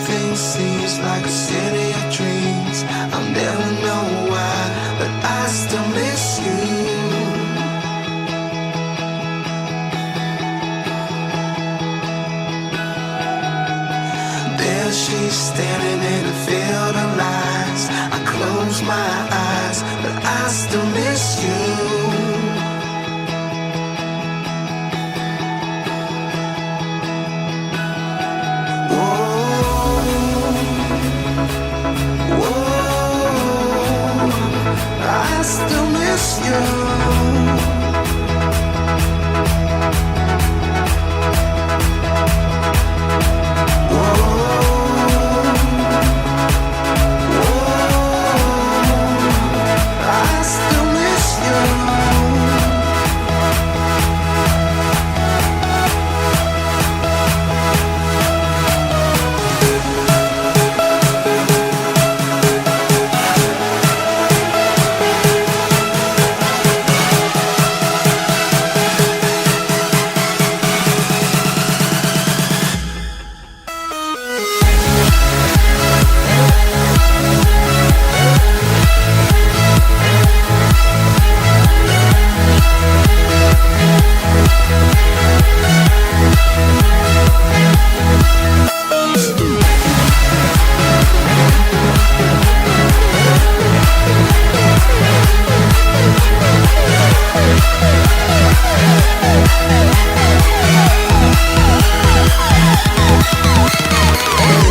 Everything seems like a city of dreams. I'll never know why, but I still miss you. There she's standing in a field of lies. I close my eyes, but I still miss you. I still miss you. I still miss you.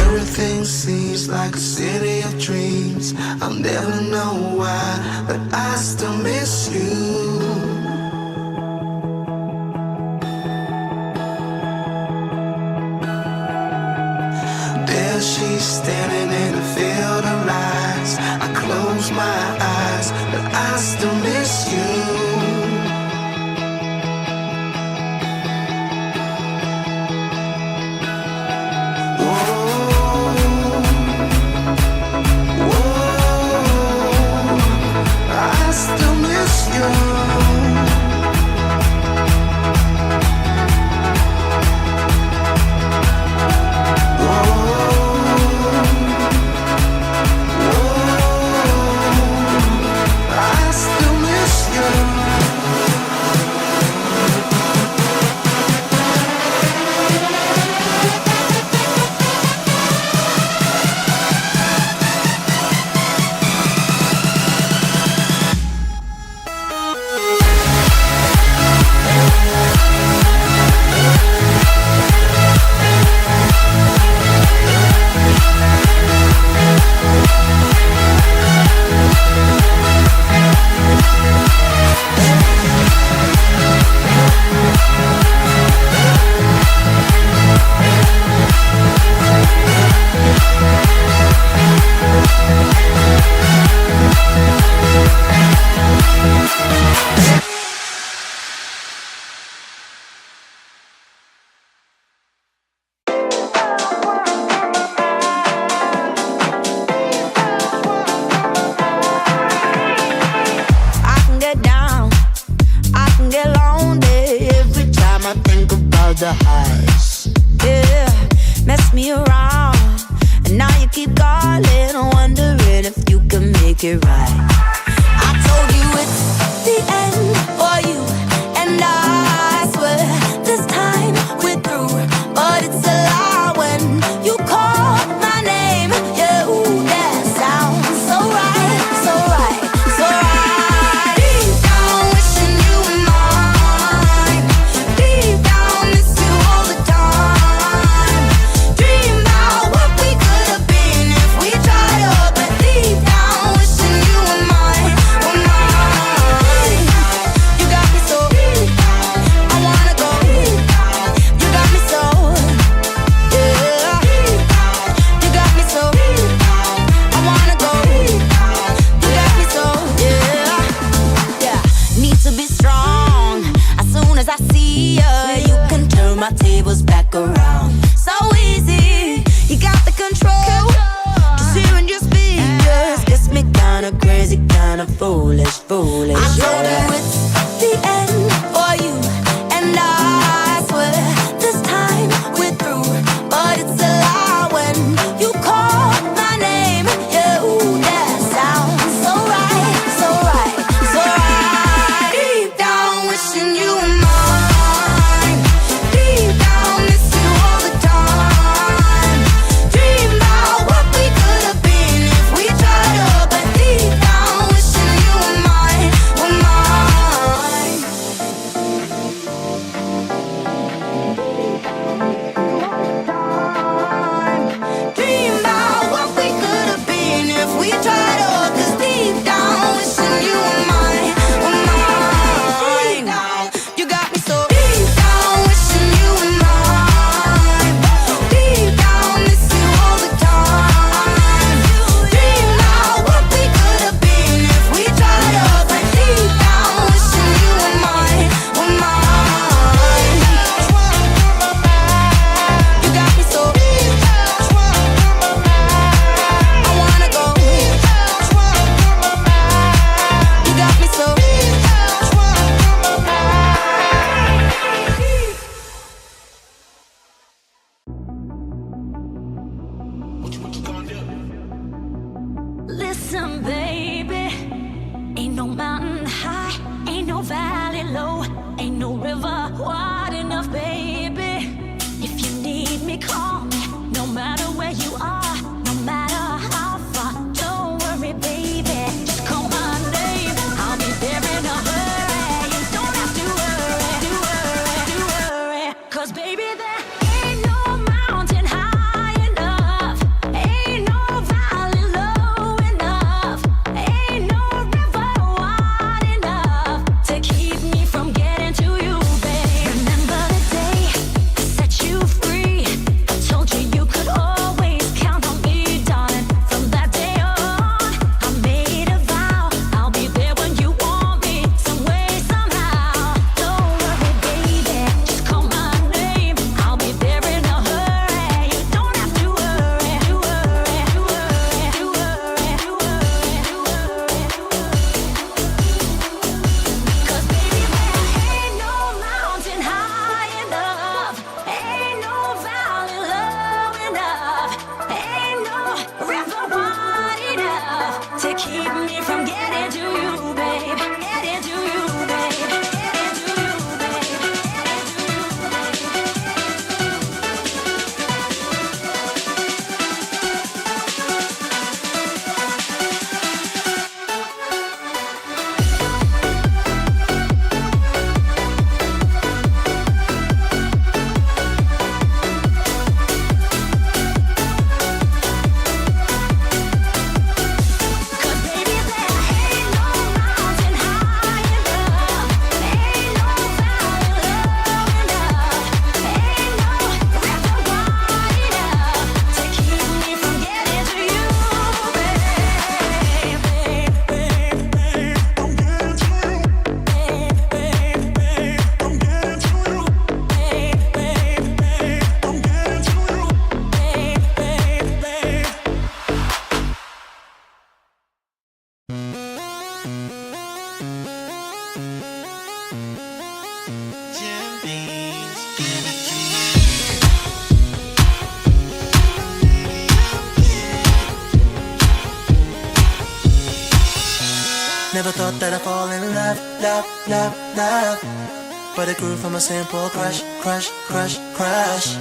Everything seems like a city of dreams. I'll never know why, but I still miss you. There she's standing in a field of lies. I close my eyes, but I still miss you. I still miss you. I still miss you. I can get down, I can get lonely every time I think about the highs. Yeah, mess me around, and now you keep calling, wondering if you can make it right. I told you it's the end for you, and I swear this time we're through, but it's a lie when you call my name. Yeah, ooh, that sounds so right, so right, so right. Deep down wishing you were mine. Deep down miss you all the time. Dream about what we could have been if we tried up. But deep down wishing you were mine, were mine. You got me so, I wanna go. You got me so, yeah. You got me so, I wanna go. You got me so, yeah. Yeah, need to be strong. As soon as I see ya, you can turn my tables back around. So easy, you got the control. Just hearing your speakers gets me kinda crazy, kinda foolish, foolish. I told you it's the end for you, and I swear this time we're through, but it's a lie when you Ain't no river wide enough, baby. If you need me, call me. No matter where you are, no matter how far. Don't worry, baby. Just call my name. I'll be there in a hurry. You don't have to worry. 'Cause baby, there ain't no mountain high enough. Ain't no valley low enough. Ain't no river wide enough to keep me from getting to you, babe. Remember the day I set you free? I told you you could always count on me, darling. From that day on, I made a vow. I'll be there when you want me, some way, somehow. Don't worry, baby, just call my name. I'll be there in a hurry. You don't have to worry. 'Cause baby, there ain't no mountain high enough. Ain't no valley low enough. Ain't no river wide enough to keep me from getting to you, babe. Getting to you, babe. Getting to you, babe. Cause baby, there ain't no mountain high enough. Ain't no valley low enough. Ain't no river wide enough to keep me from getting to you, babe. I'm getting to you. I'm getting to you. I'm getting to you. Jim Beams. Never thought that I'd fall in love. But it grew from a simple crush.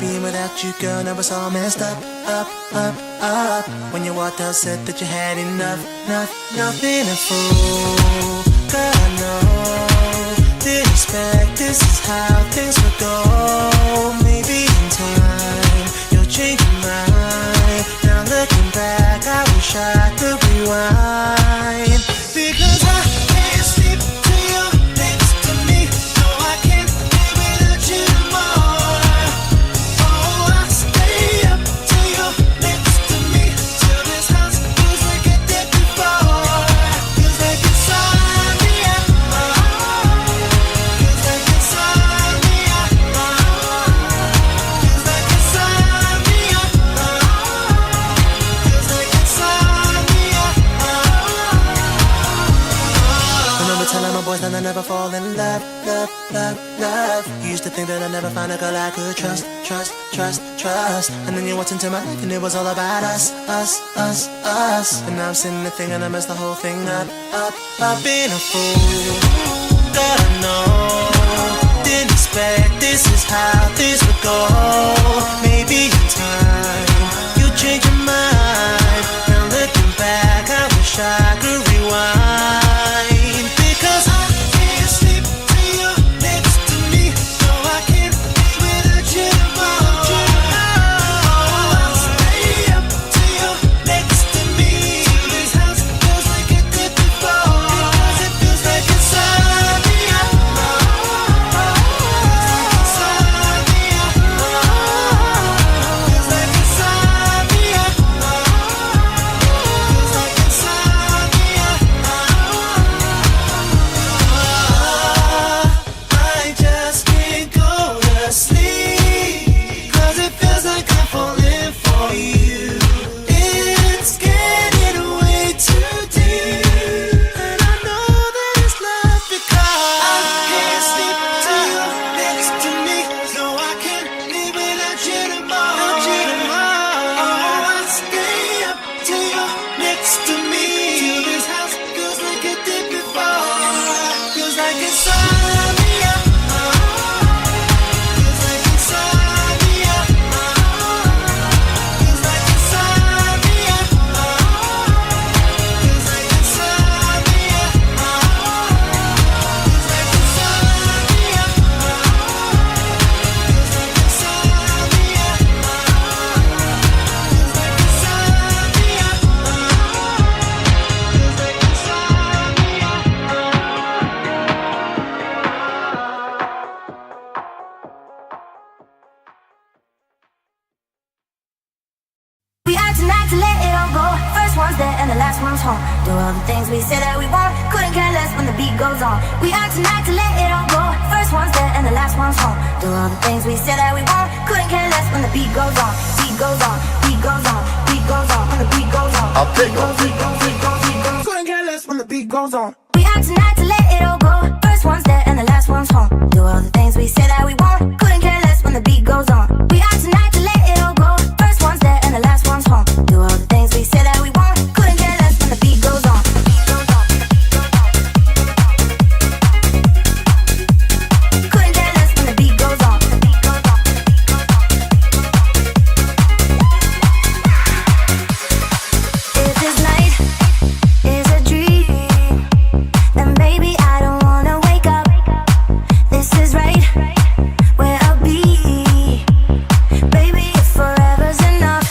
Being without you, girl, never was all messed up. When you walked out, said that you had enough. Nothing a fool. Girl, I know. Didn't expect this is how things would go. Maybe in time, you'll change your mind. Now looking back, I wish I could rewind. Because I can't sleep till you're next to me. No, I can't live without you more. Oh, I stay up till you're next to me. Till this house feels like it did before. Feels like it's on me. Feels like it's on me. Feels like it's on me. Feels like it's on me. Remember telling my boys that I never fall in love. Used to think that I'd never find a girl I could trust. And then you walked into my life and it was all about us. And now I'm sitting there thinking I messed the whole thing up. I've been a fool, God I know. Didn't expect this is how this would go. Maybe in time, you change your mind. Now looking back, I wish I could rewind. Because I can't sleep till you're next to me. No, I can't live without you more. Oh, I'll stay up till you're next to me. Till this house feels like it did before. Because it feels like it's on me. Feels like it's on me. one's home. Do all the things we say that we won't. Couldn't care less when the beat goes on. We out tonight to let it all go. First one's there and the last one's home. Do all the things we say that we won't. Couldn't care less when the beat goes on. Beat goes on, beat goes on, beat goes on. When the beat goes on. Beat goes, beat goes, beat goes, beat goes. Couldn't care less when the beat goes on. We out tonight to let it all go. First one's there and the last one's home. Do all the things we say that we won't. Couldn't care less when the beat goes on. We out tonight to let it all go. First one's there and the last one's home. Do all the things we say that we won't. Couldn't care less when the beat goes on. Couldn't care less when the beat goes on. If this night is a dream, then baby I don't wanna wake up. This is right where I'll be. Baby, if forever's enough,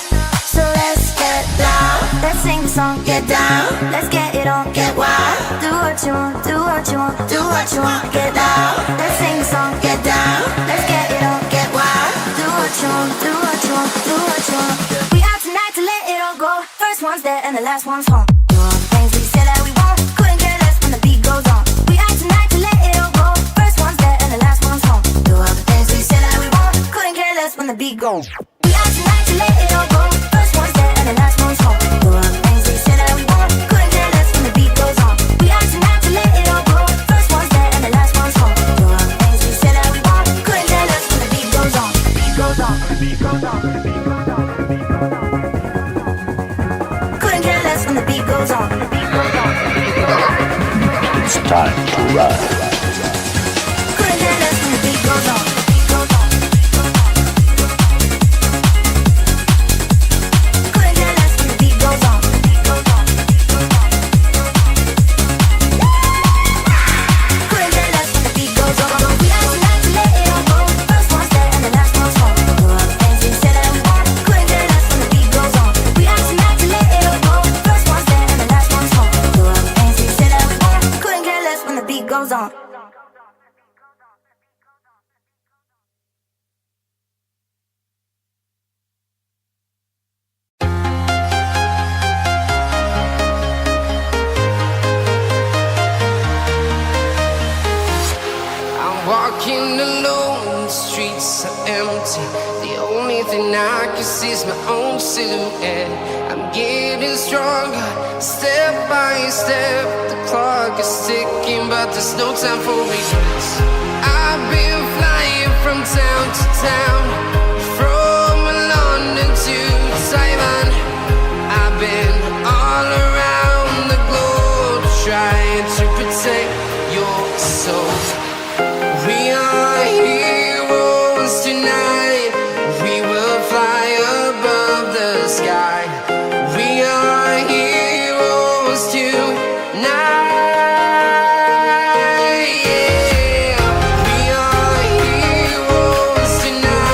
so let's get loud. Let's sing the song, get down. Let's get it on, get wild. Do what you want, do what you want, do what you want, get loud. Let's sing the song, get down. Let's get it on, get wild. Do what you want, do what you want, do what you want. We out tonight to let it all go. First one's there and the last one's home. Do all the things we say that we won't. Couldn't care less when the beat goes on. We out tonight to let it all go. First one's there and the last one's home. Do all the things we say that we won't. Couldn't care less when the beat goes. We out tonight to let it all go. First one's there and the last one's home. Do all the things we say that we won't. Couldn't care less when the beat goes on. We out tonight to let it all go. First one's there and the last one's home. Do all the things we say that we won't. Couldn't care less when the beat goes on. Beat goes on. Beat goes on. Beat goes on. Beat goes on. Couldn't care less when the beat goes on. Beat goes on. Beat goes on. It's time to ride. Couldn't care less when the beat goes on. Couldn't care less when the beat goes on. Couldn't care less when the beat goes on. We out tonight to let it all go. First one's there and the last one's home. Do all the things we say that we won't. Couldn't care less when the beat goes on. We out tonight to let it all go. First one's there and the last one's home. Do all the things we say that we won't. Couldn't care less when the beat goes on. I'm walking alone, the streets are empty. The only thing I can see is my own silhouette. I'm getting stronger, step by step. The clock is ticking, but there's no time for regrets. I've been flying from town to town, from London to Taiwan. I've been all around the globe, trying to protect your soul. We are heroes tonight. We will fly above the sky. We are heroes tonight. Yeah. We are heroes tonight.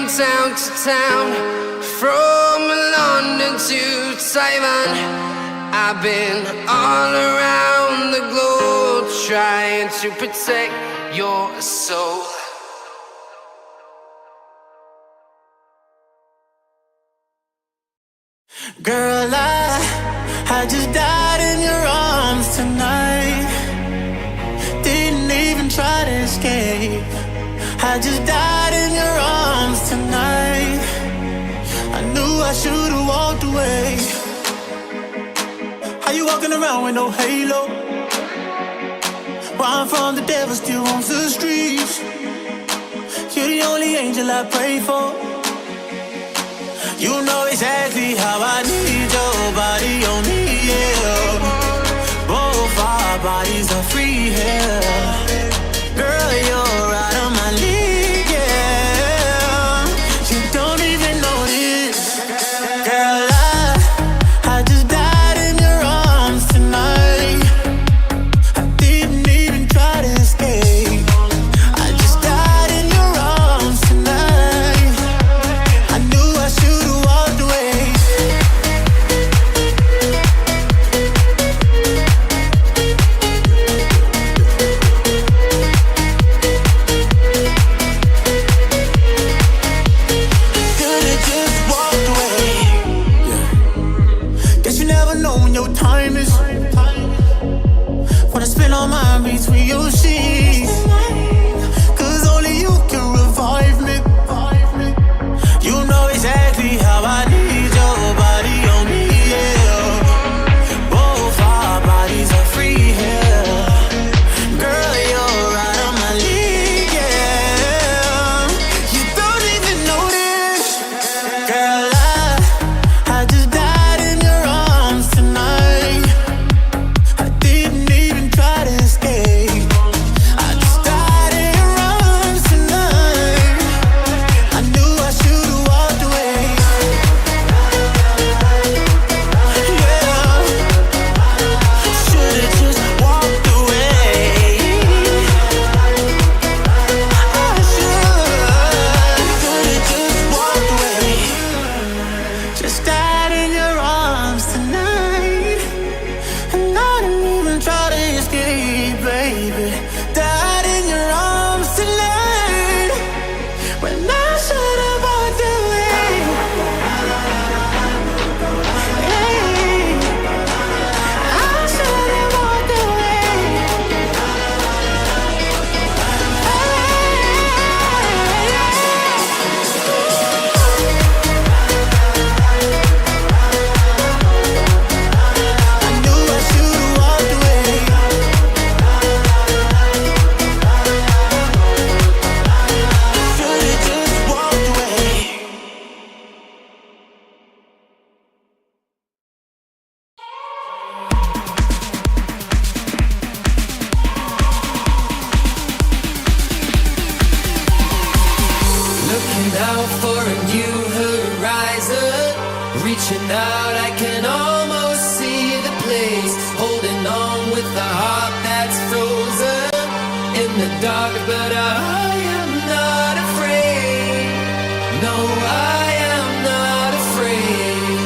from town to town, from London to Taiwan. I've been all around the globe trying to protect your soul. Girl, I just died in your arms tonight. Didn't even try to escape. I just died in your arms tonight. I knew I should've walked away. How you walking around with no halo? Where I'm from, the devil still roams the streets. You're the only angel I pray for. You know exactly how I need your body on me, yeah. Both our bodies are free here. Girl, you're out of my league, yeah. You don't even notice. Girl, I just died in your arms tonight. I didn't even try to escape. I just died in your arms tonight. I knew I should've walked away. Could've just walked away. Yeah. Guess you never know when your time is. Wanna spend all mine between your sheets. Cause only you can revive me. You know exactly how I need your body on me, yeah. Both our bodies are free here. Girl, you're out of my league, yeah. You don't even notice. Girl, I just died in your arms tonight. I didn't even try to escape. I just died in your arms tonight. I knew I should've walked away. Yeah, should've just walked away. I could've just walked away. Just died in your arms tonight. And I didn't even try to escape, baby. Died in your arms tonight. When I should've walked away. Hey, I should've walked away. I knew I should've walked away. Should've just walked away. Looking out for a new horizon. Reaching out, I can almost see the place. Holding on with a heart that's frozen in the dark, but I am not afraid. No, I am not afraid.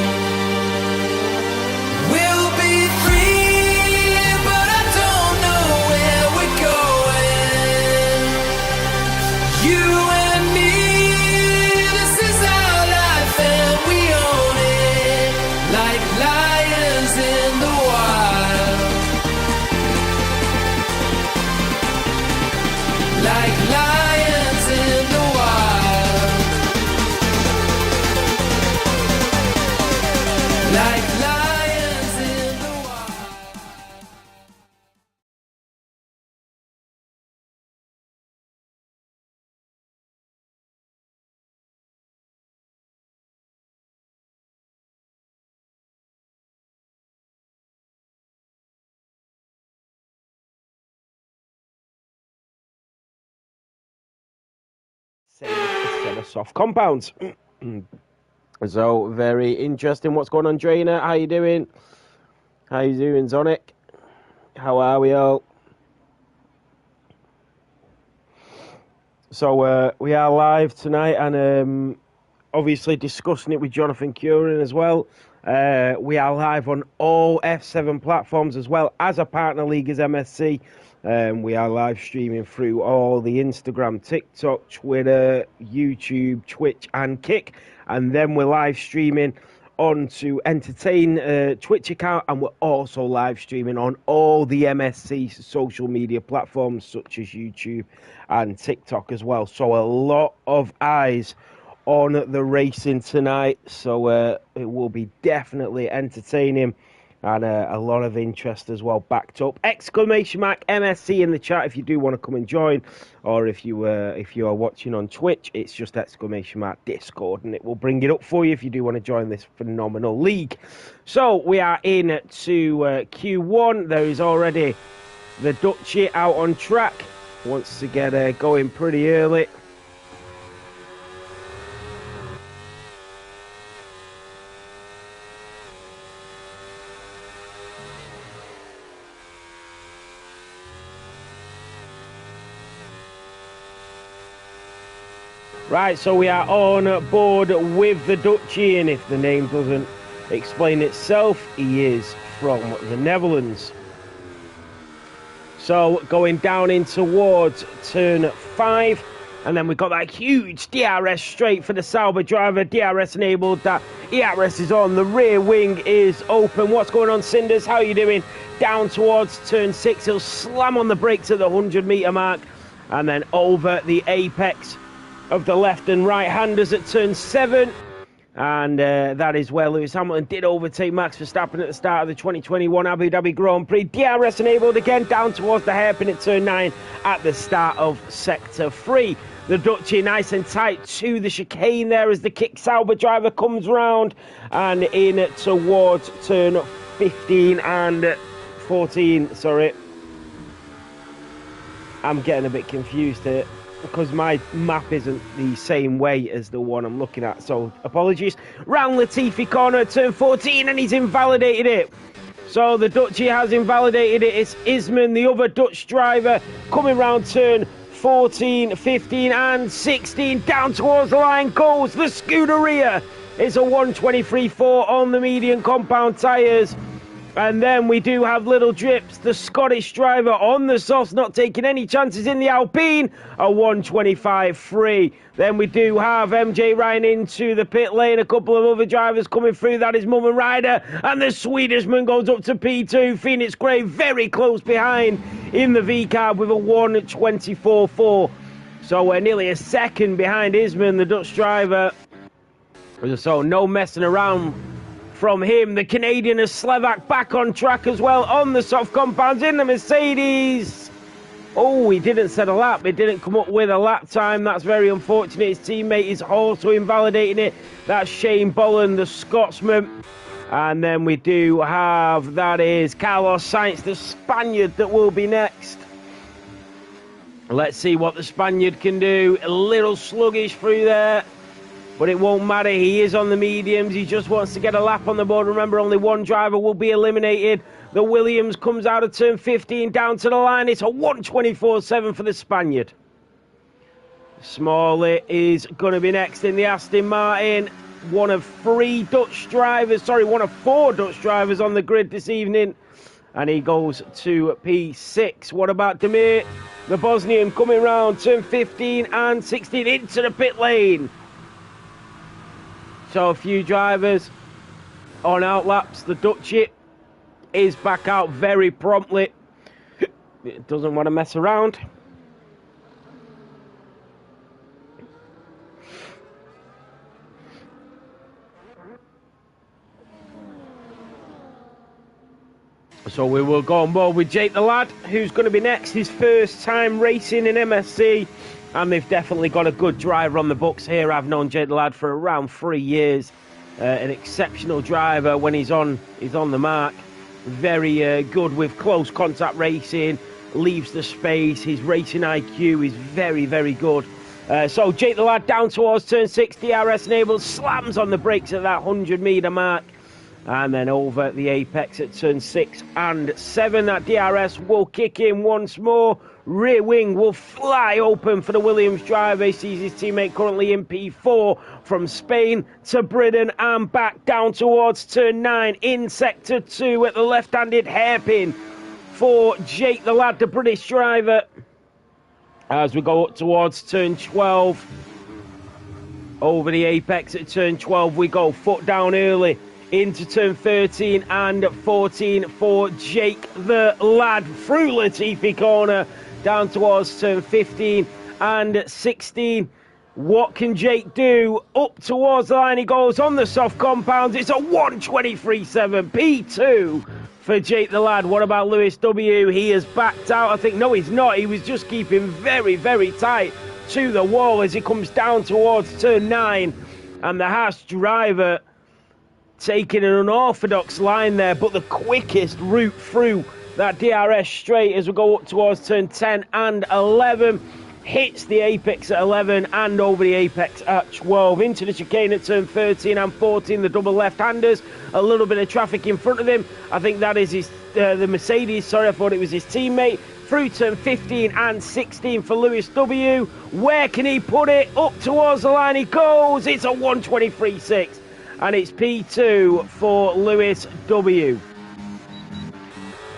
We'll be free, but I don't know where we're going. You and me, this is our life and we own it. Like lions in the wild. Like lions in the wild. Like lions in the wild. Instead of soft compounds. So very interesting. What's going on, Drainer? How you doing? How you doing, Zonic? How are we all? So we are live tonight, and obviously discussing it with Jonathan Curran as well. We are live on all F7 platforms as well as a partner league as MSC. We are live streaming through all the Instagram, TikTok, Twitter, YouTube, Twitch and Kick. And then we're live streaming onto Entertain Twitch account, and we're also live streaming on all the MSC social media platforms such as YouTube and TikTok as well. So a lot of eyes on the racing tonight, so it will be definitely entertaining and a lot of interest as well backed up. Exclamation mark MSC in the chat if you do want to come and join, or if you are watching on Twitch, it's just exclamation mark Discord and it will bring it up for you if you do want to join this phenomenal league. So we are in to Q1. There is already the Dutchie out on track, wants to get going pretty early. Right, so we are on board with the Dutchie, and if the name doesn't explain itself, he is from the Netherlands. So going down in towards turn 5, and then we've got that huge DRS straight for the Sauber driver. DRS enabled, that ERS is on, the rear wing is open. What's going on, Cinders? How are you doing? Down towards turn 6, he'll slam on the brakes at the 100-metre mark, and then over the apex of the left and right handers at turn 7, and that is where Lewis Hamilton did overtake Max Verstappen at the start of the 2021 Abu Dhabi Grand Prix. DRS enabled again down towards the hairpin at turn 9 at the start of sector 3. The Dutchie nice and tight to the chicane there as the kick Sauber driver comes round and in towards turn 15 and 14. Sorry, I'm getting a bit confused here because my map isn't the same way as the one I'm looking at, so apologies. Round Latifi corner at turn 14, and he's invalidated it. So the Dutchie has invalidated it. It's Isman, the other Dutch driver, coming round turn 14, 15 and 16. Down towards the line goes the Scuderia. It's a 123.4 on the medium compound tyres. And then we do have Little Drips, the Scottish driver on the softs, not taking any chances in the Alpine, a 125.3. Then we do have MJ Ryan into the pit lane, a couple of other drivers coming through, that is Mummen Rider, and the Swedishman goes up to P2. Phoenix Gray very close behind in the V-Cab with a 124.4. So we're nearly a second behind Isman, the Dutch driver. So no messing around from him. The Canadian is Slevak back on track as well on the soft compounds in the Mercedes. Oh, he didn't set a lap. It didn't come up with a lap time. That's very unfortunate. His teammate is also invalidating it. That's Shane Bolland, the Scotsman. And then we do have, that is Carlos Sainz, the Spaniard, that will be next. Let's see what the Spaniard can do. A little sluggish through there, but it won't matter. He is on the mediums. He just wants to get a lap on the board. Remember, only one driver will be eliminated. The Williams comes out of turn 15 down to the line. It's a 124.7 for the Spaniard. Smalley is going to be next in the Aston Martin. One of four Dutch drivers on the grid this evening. And he goes to P6. What about Demir? The Bosnian coming round turn 15 and 16 into the pit lane. So a few drivers on outlaps. The Dutchie is back out very promptly. It doesn't want to mess around. So we will go on board with Jake the Lad, who's going to be next. His first time racing in MSC. And they've definitely got a good driver on the books here. I've known Jake the Lad for around 3 years. An exceptional driver when he's on the mark. Very good with close contact racing. Leaves the space. His racing IQ is very, very good. So Jake the Lad down towards turn 6. DRS enabled. Slams on the brakes at that 100-metre mark. And then over the apex at turn 6 and 7. That DRS will kick in once more. Rear wing will fly open for the Williams driver. He sees his teammate currently in P4 from Spain to Britain and back down towards turn 9 in sector 2 at the left-handed hairpin for Jake the Lad, the British driver. As we go up towards turn 12, over the apex at turn 12, we go foot down early into turn 13 and 14 for Jake the Lad through Latifi corner down towards turn 15 and 16. What can Jake do? Up towards the line he goes on the soft compounds. It's a 1:23.7 P2 for Jake the Lad. What about Lewis W? He has backed out. I think, no, he's not. He was just keeping very, very tight to the wall as he comes down towards turn 9. And the Haas driver taking an unorthodox line there, but the quickest route through that DRS straight as we go up towards turn 10 and 11. Hits the apex at 11 and over the apex at 12. Into the chicane at turn 13 and 14, the double left-handers. A little bit of traffic in front of him. I think that is his the Mercedes. Sorry, I thought it was his teammate. Through turn 15 and 16 for Lewis W. Where can he put it? Up towards the line he goes. It's a 1:23.6. And it's P2 for Lewis W.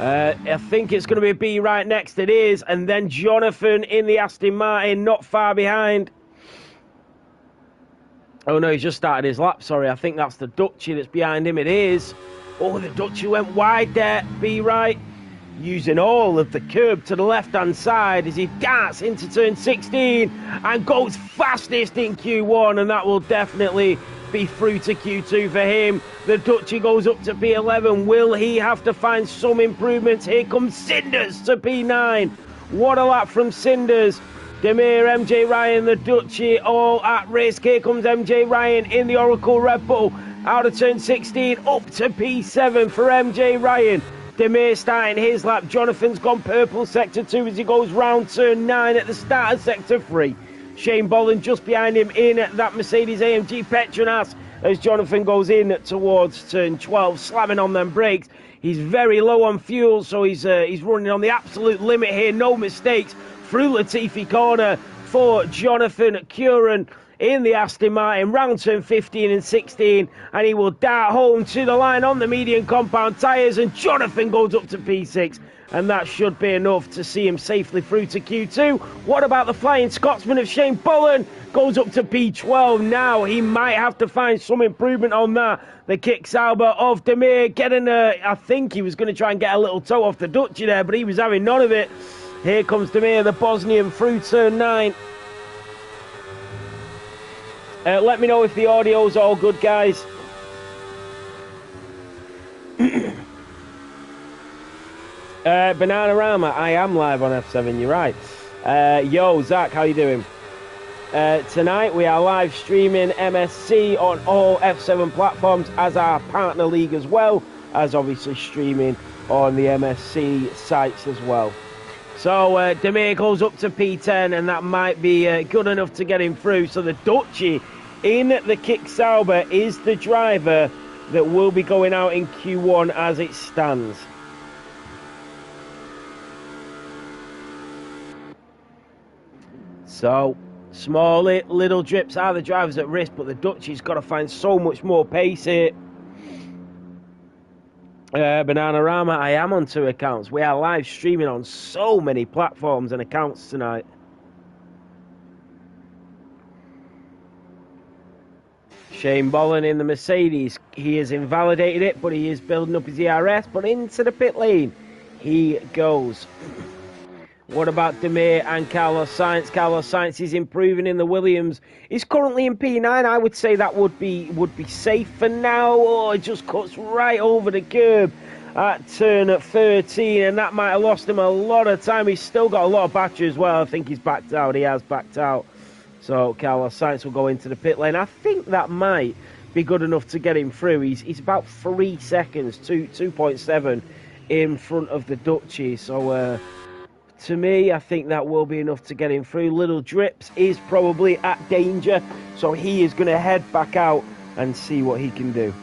I think it's going to be a B right next. It is. And then Jonathan in the Aston Martin, not far behind. Oh, no, he's just started his lap. Sorry, I think that's the Dutchie that's behind him. It is. Oh, the Dutchie went wide there. B right. Using all of the curb to the left-hand side as he darts into turn 16 and goes fastest in Q1. And that will definitely be through to Q2 for him. The Dutchie goes up to P11. Will he have to find some improvements? Here comes Cinders to P9. What a lap from Cinders. Demir, MJ Ryan, the Dutchie all at risk. Here comes MJ Ryan in the Oracle Red Bull. Out of turn 16 up to P7 for MJ Ryan. Demir starting his lap. Jonathan's gone purple sector 2 as he goes round turn 9 at the start of sector 3. Shane Bolland just behind him in that Mercedes AMG Petronas as Jonathan goes in towards turn 12, slamming on them brakes. He's very low on fuel, so he's running on the absolute limit here. No mistakes through Latifi corner for Jonathan Curran in the Aston Martin, round turn 15 and 16, and he will dart home to the line on the medium compound tyres, and Jonathan goes up to P6. And that should be enough to see him safely through to Q2. What about the Flying Scotsman of Shane Bolland? Goes up to P12 now. He might have to find some improvement on that. The kick Sauber of Demir getting I think he was going to try and get a little toe off the Dutchie there, but he was having none of it. Here comes Demir, the Bosnian, through turn 9. Let me know if the audio's all good, guys. Bananarama, I am live on F7, you're right. Yo, Zach, how you doing? Tonight we are live streaming MSC on all F7 platforms as our partner league, as well as obviously streaming on the MSC sites as well. So Demir goes up to P10 and that might be good enough to get him through. So the Dutchie in the Kick Sauber is the driver that will be going out in Q1 as it stands. So, small little drips are the drivers at risk, but the Dutchie's got to find so much more pace here. Bananarama, I am on 2 accounts. We are live streaming on so many platforms and accounts tonight. Shane Bolland in the Mercedes. He has invalidated it, but he is building up his ERS, but into the pit lane he goes. What about Demir and Carlos Sainz? Carlos Sainz is improving in the Williams. He's currently in P9. I would say that would be safe for now. Oh, it just cuts right over the curb at turn 13, and that might have lost him a lot of time. He's still got a lot of battery as well. I think he's backed out. He has backed out. So Carlos Sainz will go into the pit lane. I think that might be good enough to get him through. He's about 3 seconds, 2.7 in front of the Dutchie. So to me, I think that will be enough to get him through. Little Drips is probably at danger, so he is going to head back out and see what he can do.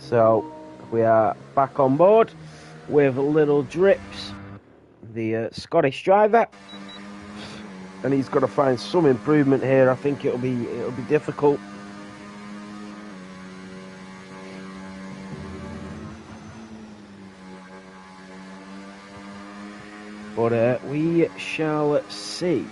So we are back on board with Little Drips, the Scottish driver, and he's got to find some improvement here. I think it'll be difficult. But we shall see.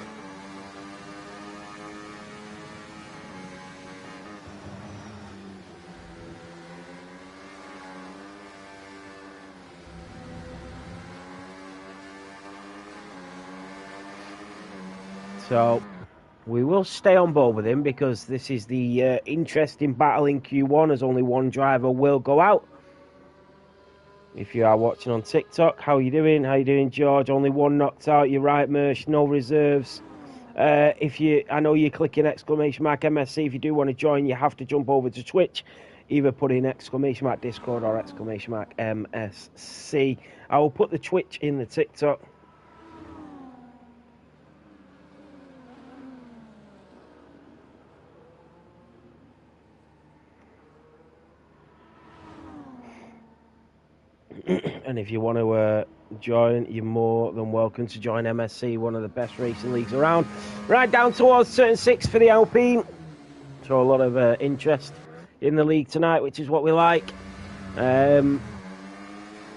So we will stay on board with him because this is the interesting battle in Q1, as only one driver will go out. If you are watching on TikTok, how you doing? How you doing, George? Only one knocked out. You're right, Mersh. No reserves. I know you're clicking exclamation mark MSC. If you do want to join, you have to jump over to Twitch. Either put in exclamation mark Discord or exclamation mark MSC. I will put the Twitch in the TikTok. And if you want to join, you're more than welcome to join MSC, one of the best racing leagues around. Right down towards turn 6 for the Alpine. So a lot of interest in the league tonight, which is what we like.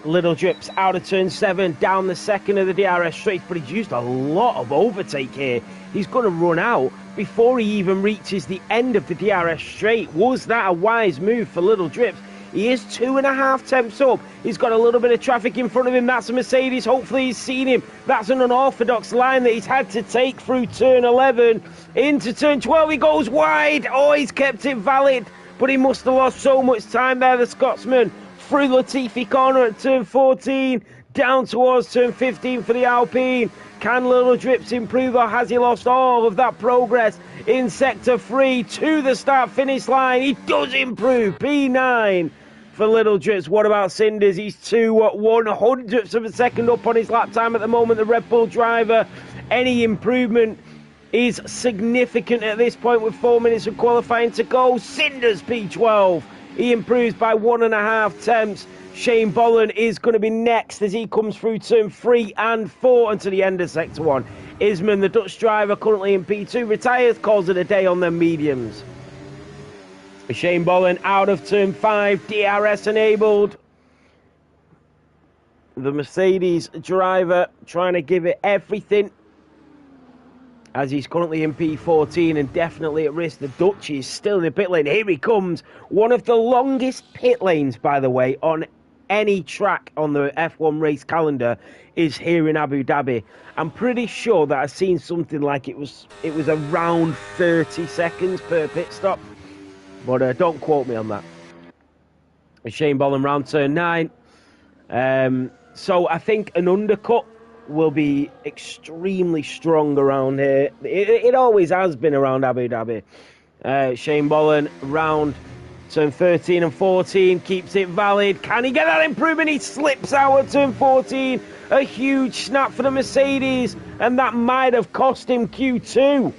Little Drips out of turn 7, down the second of the DRS straight, but he's used a lot of overtake here. He's going to run out before he even reaches the end of the DRS straight. Was that a wise move for Little Drips? He is 2.5 tenths up. He's got a little bit of traffic in front of him. That's a Mercedes. Hopefully he's seen him. That's an unorthodox line that he's had to take through turn 11. Into turn 12, he goes wide. Oh, he's kept it valid, but he must have lost so much time there, the Scotsman. Through Latifi corner at turn 14. Down towards turn 15 for the Alpine. Can Little Drips improve, or has he lost all of that progress in Sector 3 to the start-finish line? He does improve. P9 for Little Drips. What about Cinders? He's 2/100ths of a second up on his lap time at the moment, the Red Bull driver. Any improvement is significant at this point with 4 minutes of qualifying to go. Cinders P12. He improves by 1.5 tenths. Shane Bolland is going to be next as he comes through turn 3 and 4 until the end of Sector 1. Isman, the Dutch driver, currently in P2, retires, calls it a day on their mediums. Shane Bolland out of turn 5, DRS enabled. The Mercedes driver trying to give it everything, as he's currently in P14 and definitely at risk. The Dutch is still in the pit lane. Here he comes. One of the longest pit lanes, by the way, on any track on the F1 race calendar is here in Abu Dhabi. I'm pretty sure that I've seen something like it was around 30 seconds per pit stop. But don't quote me on that. Shane Bolland round turn 9. So I think an undercut will be extremely strong around here. It always has been around Abu Dhabi. Shane Bolland round turn 13 and 14, keeps it valid. Can he get that improvement? He slips out at turn 14. A huge snap for the Mercedes, and that might have cost him Q2.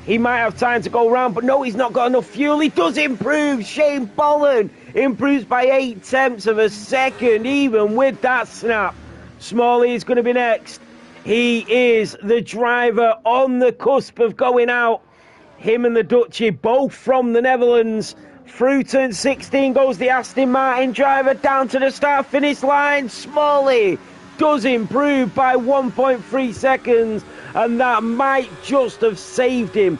He might have time to go round, but no, he's not got enough fuel. He does improve. Shane Bolland improves by 8 tenths of a second, even with that snap. Smalley is going to be next. He is the driver on the cusp of going out. Him and the Dutchie, both from the Netherlands. Through turn 16 goes the Aston Martin driver down to the start-finish line. Smalley does improve by 1.3 seconds, and that might just have saved him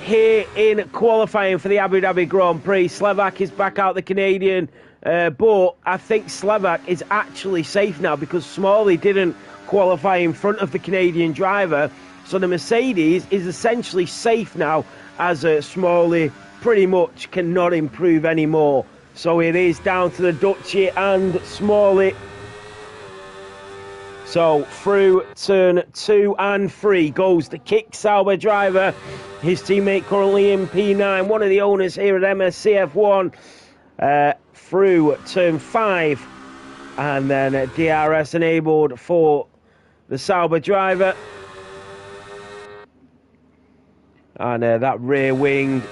here in qualifying for the Abu Dhabi Grand Prix. Slevak is back out, the Canadian, but I think Slevak is actually safe now because Smalley didn't qualify in front of the Canadian driver, so the Mercedes is essentially safe now, as Smalley pretty much cannot improve anymore. So it is down to the Dutchie and Smalley. So through turn 2 and 3 goes the Kick Sauber driver. His teammate currently in P9, one of the owners here at MSCF1. Through turn 5, and then DRS enabled for the Sauber driver. And that rear wing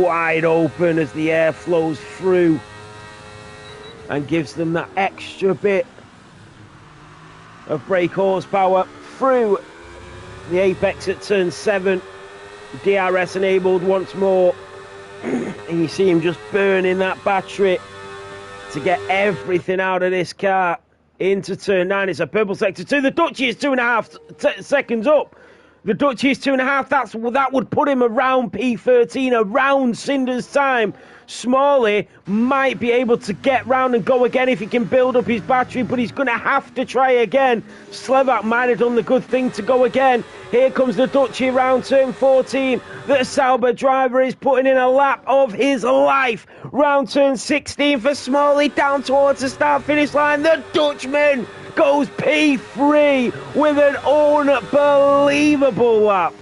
wide open as the air flows through and gives them that extra bit of brake horsepower through the apex at turn 7. DRS enabled once more, and you see him just burning that battery to get everything out of this car into turn 9. It's a purple sector 2. The Dutchie is 2.5 seconds up. The Dutchie is 2.5. That would put him around P13, around Cinder's time. Smalley might be able to get round and go again if he can build up his battery, but he's going to have to try again. Slevak might have done the good thing to go again. Here comes the Dutchie around turn 14. The Sauber driver is putting in a lap of his life. Round turn 16 for Smalley, down towards the start-finish line. The Dutchman goes P3 with an unbelievable lap.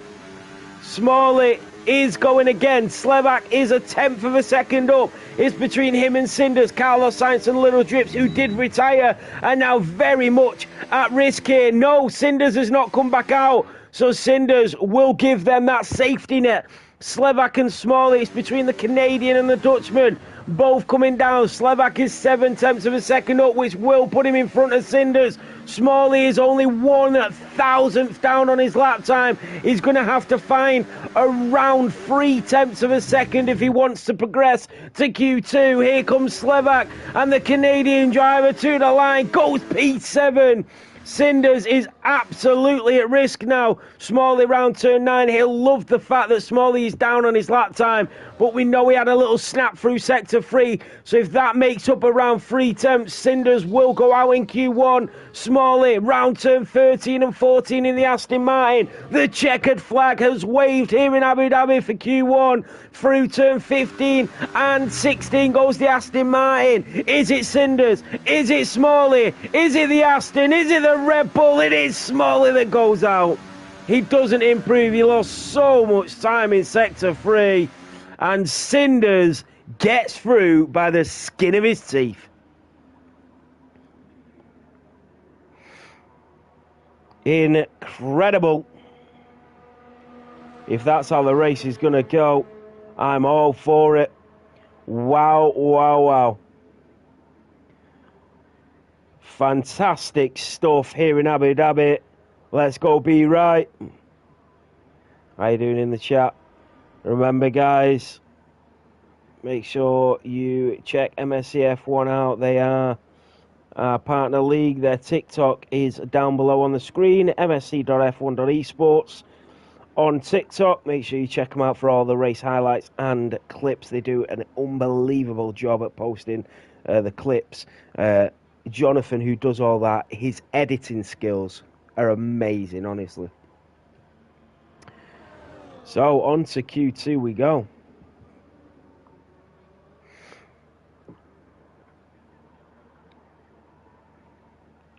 Smalley is going again. Slevak is a 10th of a second up. It's between him and Cinders. Carlos Sainz and Little Drips, who did retire, are now very much at risk here. No, Cinders has not come back out, so Cinders will give them that safety net. Slevak and Smalley, it's between the Canadian and the Dutchman, both coming down. Slevak is 7/10 of a second up, which will put him in front of Cinders. Smalley is only 1,000th down on his lap time. He's going to have to find around 3/10 of a second if he wants to progress to Q2. Here comes Slevak, and the Canadian driver to the line goes P7. Cinders is absolutely at risk now. Smalley round turn 9. He'll love the fact that Smalley is down on his lap time, but we know he had a little snap through sector 3, so if that makes up around 3/10, Cinders will go out in Q1. Smalley round turn 13 and 14 in the Aston Martin. The checkered flag has waved here in Abu Dhabi for Q1. Through turn 15 and 16 goes the Aston Martin. Is it Cinders? Is it Smalley? Is it the Aston? Is it the Red Bull? It is Smalley that goes out. He doesn't improve. He lost so much time in sector 3, and Cinders gets through by the skin of his teeth. Incredible. If that's how the race is going to go, I'm all for it. Wow, wow, wow. Fantastic stuff here in Abu Dhabi. Let's go be right. How you doing in the chat? Remember, guys, make sure you check MSCF1 out. They are our partner league. Their TikTok is down below on the screen. msc.f1.esports on TikTok. Make sure you check them out for all the race highlights and clips. They do an unbelievable job at posting the clips. Jonathan, who does all that, his editing skills are amazing, honestly. So on to Q2 we go.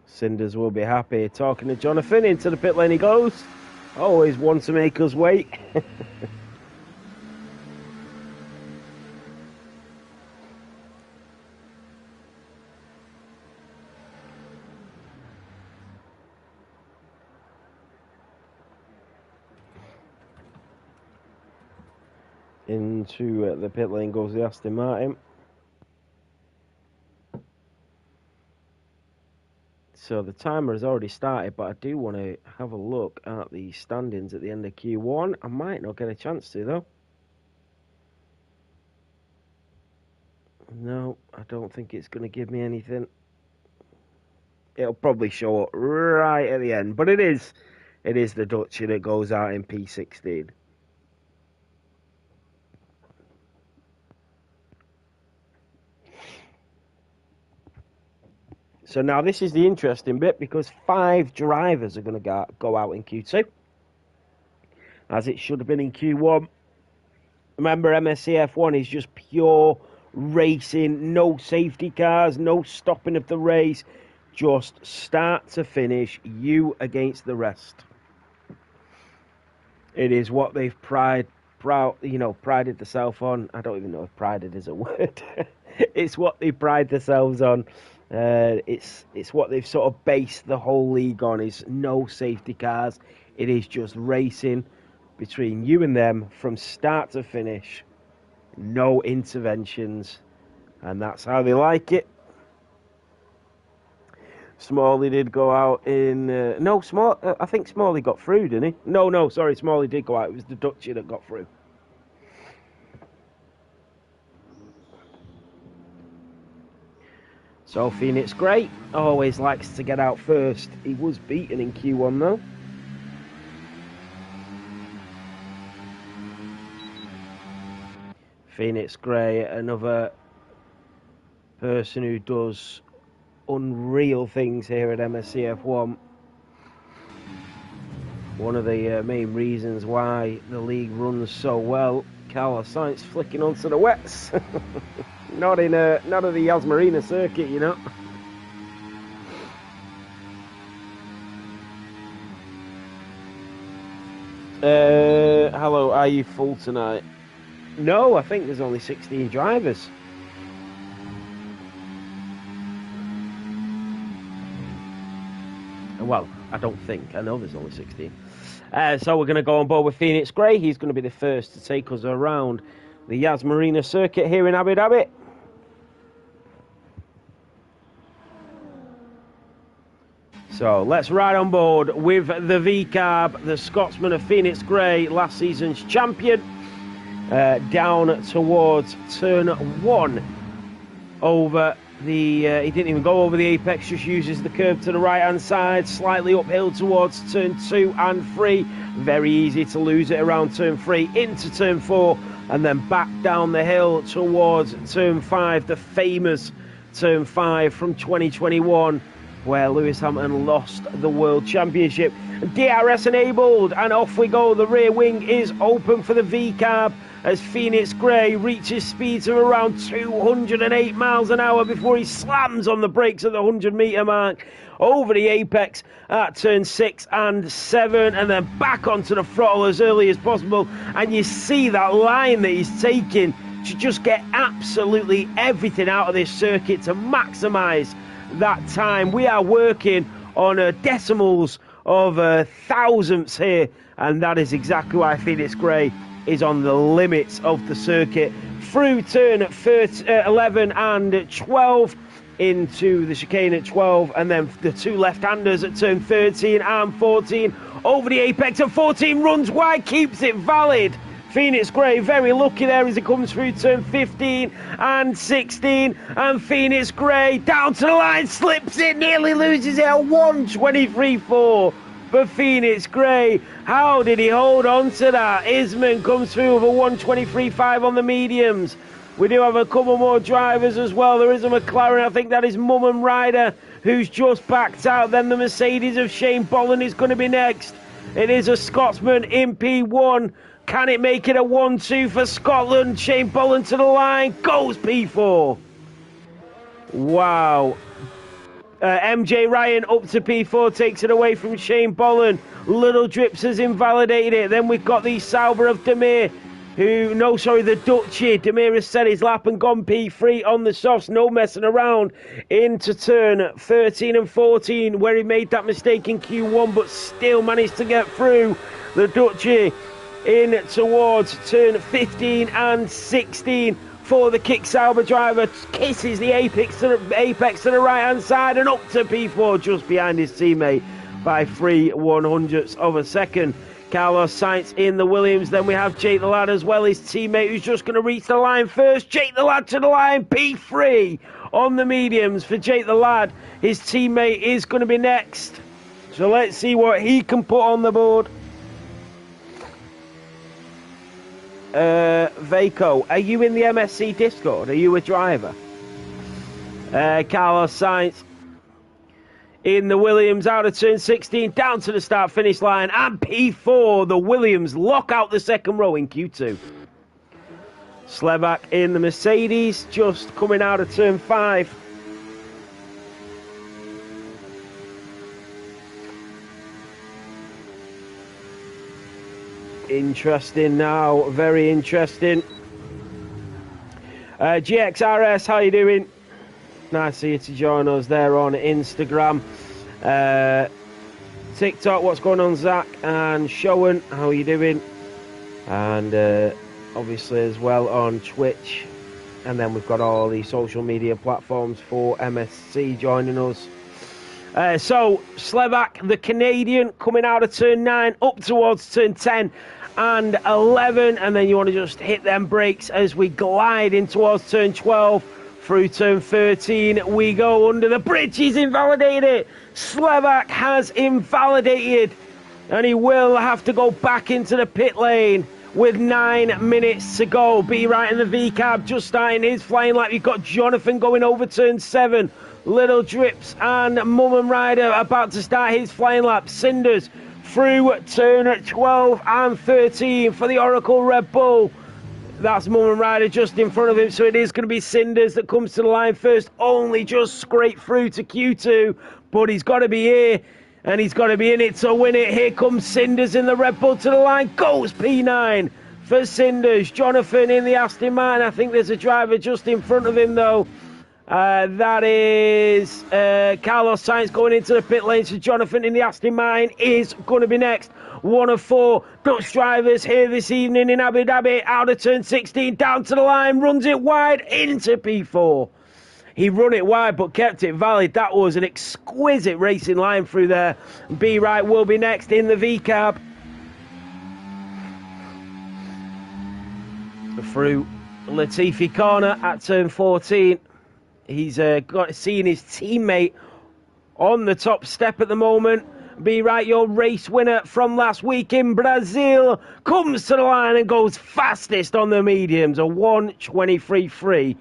Cinders will be happy. Talking to Jonathan, into the pit lane he goes. Always one to make us wait. Into the pit lane goes the Aston Martin. So the timer has already started, but I do want to have a look at the standings at the end of Q1. I might not get a chance to, though. No, I don't think it's going to give me anything. It'll probably show up right at the end, but it is the Dutchie that goes out in P16. So now this is the interesting bit, because 5 drivers are going to go out in Q2, as it should have been in Q1. Remember, MSCF1 is just pure racing, no safety cars, no stopping of the race, just start to finish, you against the rest. It is what they've prided themselves on. I don't even know if prided is a word. It's what they pride themselves on. It's what they've sort of based the whole league on, is no safety cars. It is just racing between you and them from start to finish. No interventions. And that's how they like it. Smalley did go out in... no, I think Smalley got through, didn't he? No, sorry, Smalley did go out. It was the Dutchie that got through. So Phoenix Gray always likes to get out first. He was beaten in Q1 though. Phoenix Gray, another person who does unreal things here at MSCF1. One of the main reasons why the league runs so well. Carlos Sainz flicking onto the wets. not at the Yas Marina circuit, you know. Hello, are you full tonight? No, I think there's only 16 drivers. Well, I don't think. I know there's only 16. So we're going to go on board with Phoenix Gray. He's going to be the first to take us around the Yas Marina circuit here in Abu Dhabi. So let's ride on board with the V-Carb, the Scotsman of Phoenix Gray, last season's champion, down towards turn 1 over the... he didn't even go over the apex, just uses the curve to the right-hand side, slightly uphill towards turn 2 and 3. Very easy to lose it around turn 3 into turn 4 and then back down the hill towards turn 5, the famous turn 5 from 2021. Where Lewis Hamilton lost the World Championship. DRS enabled, and off we go. The rear wing is open for the V-Carb as Phoenix Gray reaches speeds of around 208 miles an hour before he slams on the brakes at the 100-metre mark over the apex at turn 6 and 7, and then back onto the throttle as early as possible. And you see that line that he's taking to just get absolutely everything out of this circuit to maximise that time. We are working on decimals of thousandths here, and that is exactly why Phoenix Gray is on the limits of the circuit. Through turn 11 and 12 into the chicane at 12, and then the two left-handers at turn 13 and 14 over the apex at 14, runs wide, keeps it valid. Phoenix Gray very lucky there as it comes through turn 15 and 16, and Phoenix Gray down to the line, slips it, nearly loses it at 1:23.4 for Phoenix Gray. How did he hold on to that? Isman comes through with a 1:23.5 on the mediums. We do have a couple more drivers as well. There is a McLaren, I think that is Mum Ryder, who's just backed out. Then the Mercedes of Shane Bolland is going to be next. It is a Scotsman in P1. Can it make it a 1-2 for Scotland? Shane Bolland to the line, goes P4. Wow. MJ Ryan up to P4, takes it away from Shane Bolland. Little Drips has invalidated it. Then we've got the Sauber of Demir, the Dutchie. Demir has set his lap and gone P3 on the softs, no messing around, into turn 13 and 14, where he made that mistake in Q1, but still managed to get through. The Dutchie in towards turn 15 and 16 for the Kick Sauber driver. Kisses the apex to the right-hand side and up to P4, just behind his teammate by 3/100ths of a second. Carlos Sainz in the Williams. Then we have Jake the Lad as well, his teammate, who's just going to reach the line first. Jake the Lad to the line, P3 on the mediums for Jake the Lad. His teammate is going to be next. So let's see what he can put on the board. Vaco, are you in the MSC Discord? Are you a driver? Carlos Sainz in the Williams, out of turn 16, down to the start-finish line, and P4, the Williams lock out the second row in Q2. Slebak in the Mercedes, just coming out of turn 5. Interesting now, very interesting. GXRS, how you doing? Nice of you to join us there on Instagram. TikTok, what's going on, Zach? And Showen, how are you doing? And obviously as well on Twitch. And then we've got all the social media platforms for MSC joining us. So Slevak, the Canadian, coming out of turn 9 up towards turn 10 and 11, and then you want to just hit them brakes as we glide in towards turn 12 through turn 13. We go under the bridge. He's invalidated it. Slevak has invalidated, and he will have to go back into the pit lane with 9 minutes to go. Be right in the V cab, just starting his flying lap. You've got Jonathan going over turn 7. Little Drips and Mum Rider about to start his flying lap. Cinders through turn 12 and 13 for the Oracle Red Bull. That's Mum Rider just in front of him, so it is going to be Cinders that comes to the line first. Only just scraped through to Q2, but he's got to be here, and he's got to be in it to win it. Here comes Cinders in the Red Bull to the line. Goes P9 for Cinders. Jonathan in the Aston Martin. I think there's a driver just in front of him, though. That is Carlos Sainz going into the pit lane. So Jonathan in the Aston Martin is going to be next. One of 4 Dutch drivers here this evening in Abu Dhabi. Out of turn 16, down to the line, runs it wide into P4. He run it wide but kept it valid. That was an exquisite racing line through there. B Right will be next in the V cab. Through Latifi corner at turn 14. He's seeing his teammate on the top step at the moment. Be Right, your race winner from last week in Brazil, comes to the line and goes fastest on the mediums. A 1:23.3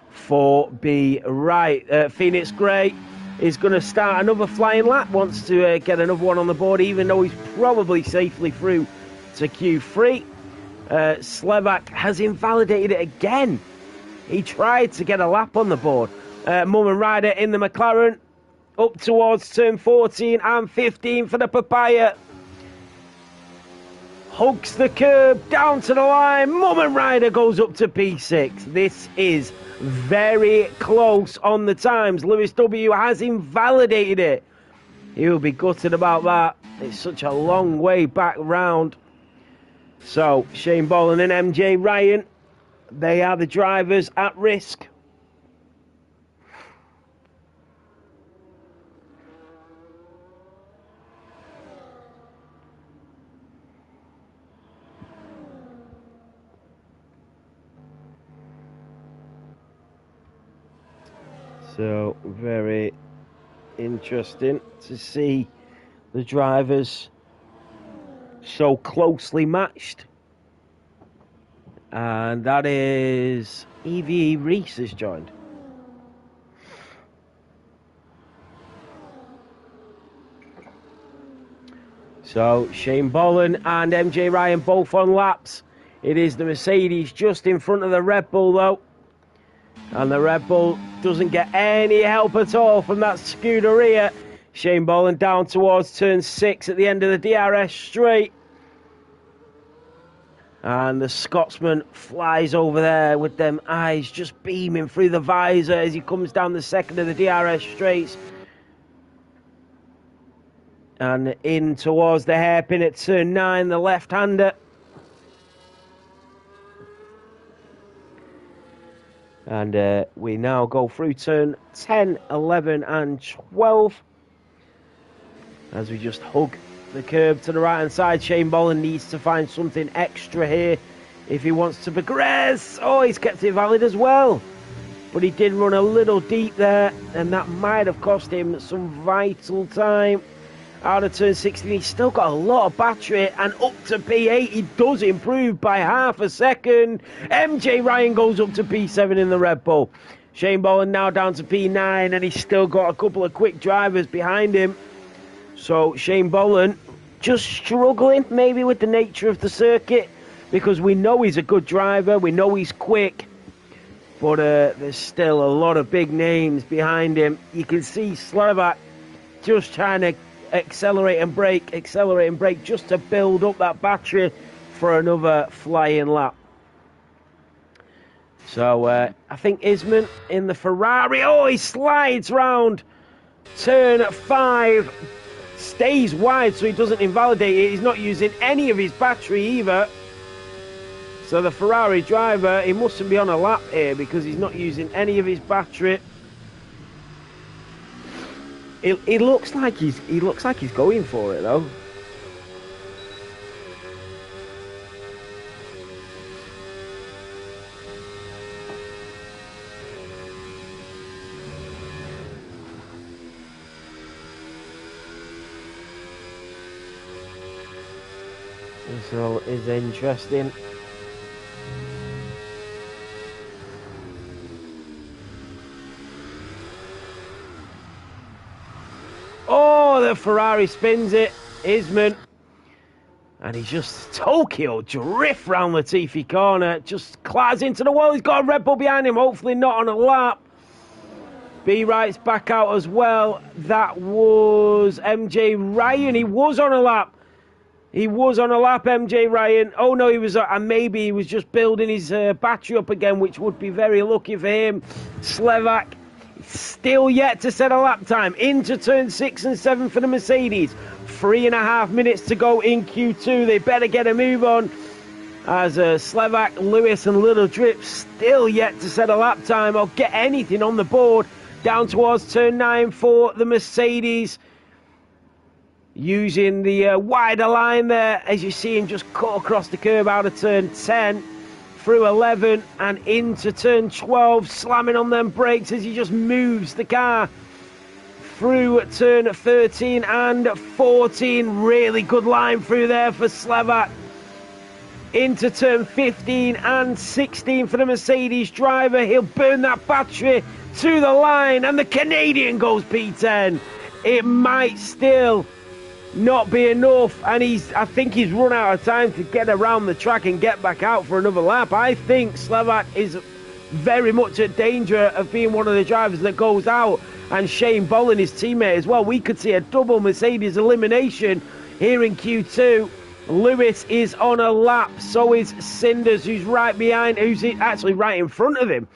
for Be Right. Phoenix Gray is going to start another flying lap, wants to get another one on the board, even though he's probably safely through to Q3. Slevak has invalidated it again. He tried to get a lap on the board. Mum Rider in the McLaren up towards turn 14 and 15 for the Papaya. Hugs the curb down to the line. Mum Rider goes up to P6. This is very close on the times. Lewis W has invalidated it. He'll be gutted about that. It's such a long way back round. So Shane Boland and MJ Ryan, they are the drivers at risk. So very interesting to see the drivers so closely matched. And that is EVE Reese has joined. So Shane Boland and MJ Ryan both on laps. It is the Mercedes just in front of the Red Bull though. And the Red Bull doesn't get any help at all from that Scuderia. Shane Boland down towards turn 6 at the end of the DRS straight. And the Scotsman flies over there with them eyes just beaming through the visor as he comes down the second of the DRS straights. And in towards the hairpin at turn 9, the left-hander. And we now go through turn 10, 11 and 12. As we just hug the curb to the right-hand side. Shane Boland needs to find something extra here if he wants to progress. Oh, he's kept it valid as well. But he did run a little deep there, and that might have cost him some vital time. Out of turn 16, he's still got a lot of battery, and up to P8, he does improve by half a second. MJ Ryan goes up to P7 in the Red Bull. Shane Boland now down to P9, and he's still got a couple of quick drivers behind him. So Shane Boland just struggling maybe with the nature of the circuit, because we know he's a good driver, we know he's quick, but there's still a lot of big names behind him. You can see Slevak just trying to accelerate and brake just to build up that battery for another flying lap. So I think Isman in the Ferrari, oh, he slides round turn 5, stays wide so he doesn't invalidate it. He's not using any of his battery either. So the Ferrari driver, he mustn't be on a lap here because he's not using any of his battery. It looks like he's going for it though. This all is interesting. Oh, the Ferrari spins it. Isman. And he's just Tokyo drift round Latifi corner. Just clatters into the wall. He's got a Red Bull behind him. Hopefully not on a lap. B Wright's back out as well. That was MJ Ryan. He was on a lap. MJ Ryan. Oh no, he was, and maybe he was just building his battery up again, which would be very lucky for him. Slovak still yet to set a lap time. Into turn 6 and 7 for the Mercedes. 3.5 minutes to go in Q2. They better get a move on. As Slovak, Lewis and Little Drip still yet to set a lap time or get anything on the board. Down towards turn 9 for the Mercedes. Using the wider line there, as you see him just cut across the curb out of turn 10. Through 11 and into turn 12, slamming on them brakes as he just moves the car through turn 13 and 14. Really good line through there for Slovak. Into turn 15 and 16 for the Mercedes driver. He'll burn that battery to the line, and the Canadian goes P10. It might still not be enough, and I think he's run out of time to get around the track and get back out for another lap. I think Slovak is very much at danger of being one of the drivers that goes out, and Shane Bolin, his teammate as well. We could see a double Mercedes elimination here in Q2. Lewis is on a lap, so is Cinders, who's right behind, who's actually right in front of him.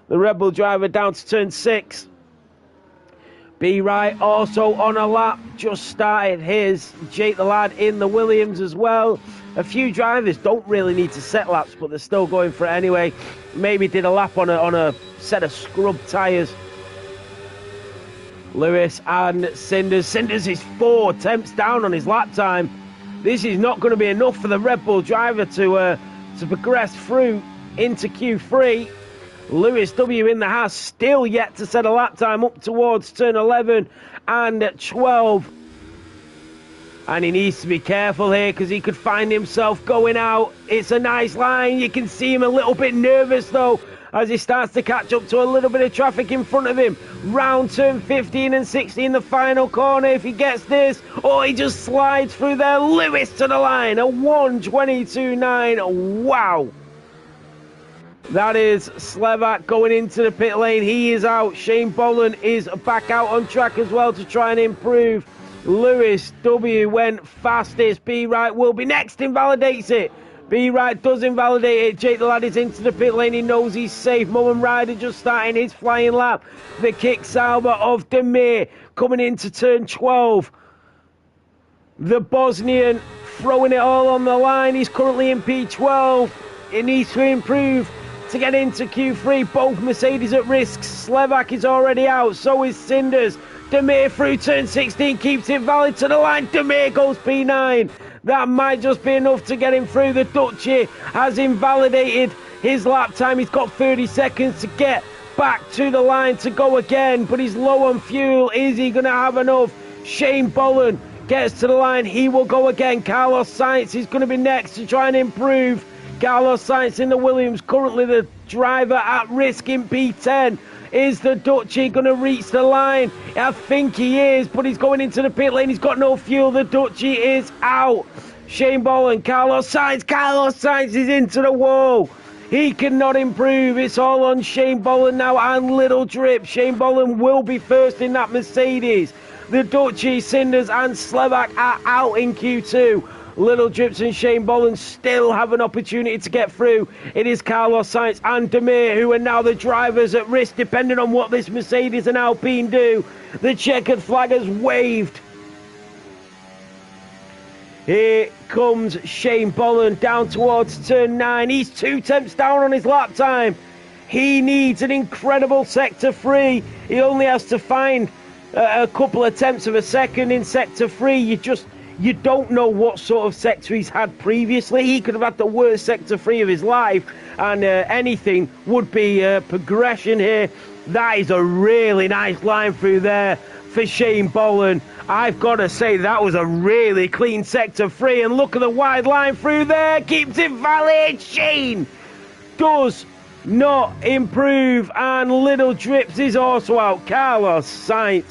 The Red Bull driver down to turn 6. B Wright also on a lap, just started his. Jake the lad in the Williams as well. A few drivers don't really need to set laps, but they're still going for it anyway. Maybe did a lap on a set of scrub tyres. Lewis and Cinders. Cinders is 4 attempts down on his lap time. This is not going to be enough for the Red Bull driver to progress through into Q3. Lewis W in the house, still yet to set a lap time up towards turn 11 and 12. And he needs to be careful here because he could find himself going out. It's a nice line. You can see him a little bit nervous though as he starts to catch up to a little bit of traffic in front of him. Round turn 15 and 16, the final corner. If he gets this, he just slides through there. Lewis to the line, a 1:22.9. Wow. That is Slovak going into the pit lane. He is out. Shane Boland is back out on track as well to try and improve. Lewis W went fastest. B Wright will be next. Invalidates it. B Wright does invalidate it. Jake the lad is into the pit lane. He knows he's safe. Mullen Ryder just starting his flying lap. The kick salver of Demir coming into turn 12. The Bosnian throwing it all on the line. He's currently in P12. He needs to improve to get into Q3. Both Mercedes at risk. Slovak is already out, so is Cinders. Demir through turn 16 keeps it valid to the line. Demir goes P9. That might just be enough to get him through. The Dutchie has invalidated his lap time. He's got 30 seconds to get back to the line to go again, but he's low on fuel. Is he going to have enough? Shane Boland gets to the line. He will go again. Carlos Sainz is going to be next to try and improve. Carlos Sainz in the Williams, currently the driver at risk in P10. Is the Dutchie going to reach the line? I think he is, but he's going into the pit lane. He's got no fuel. The Dutchie is out. Shane Boland, Carlos Sainz. Carlos Sainz is into the wall. He cannot improve. It's all on Shane Boland now and Little Drip. Shane Boland will be first in that Mercedes. The Dutchie, Cinders and Slovak are out in Q2. Little Drips and Shane Boland still have an opportunity to get through. It is Carlos Sainz and Demir who are now the drivers at risk, depending on what this Mercedes and Alpine do. The checkered flag has waved. Here comes Shane Boland down towards turn 9. He's 2 tenths down on his lap time. He needs an incredible sector 3. He only has to find a couple of tenths of a second in sector 3. You don't know what sort of sector he's had previously. He could have had the worst sector 3 of his life, and anything would be progression here. That is a really nice line through there for Shane Boland. I've got to say that was a really clean sector 3, and look at the wide line through there. Keeps it valid. Shane does not improve, and Little Drips is also out. Carlos Sainz,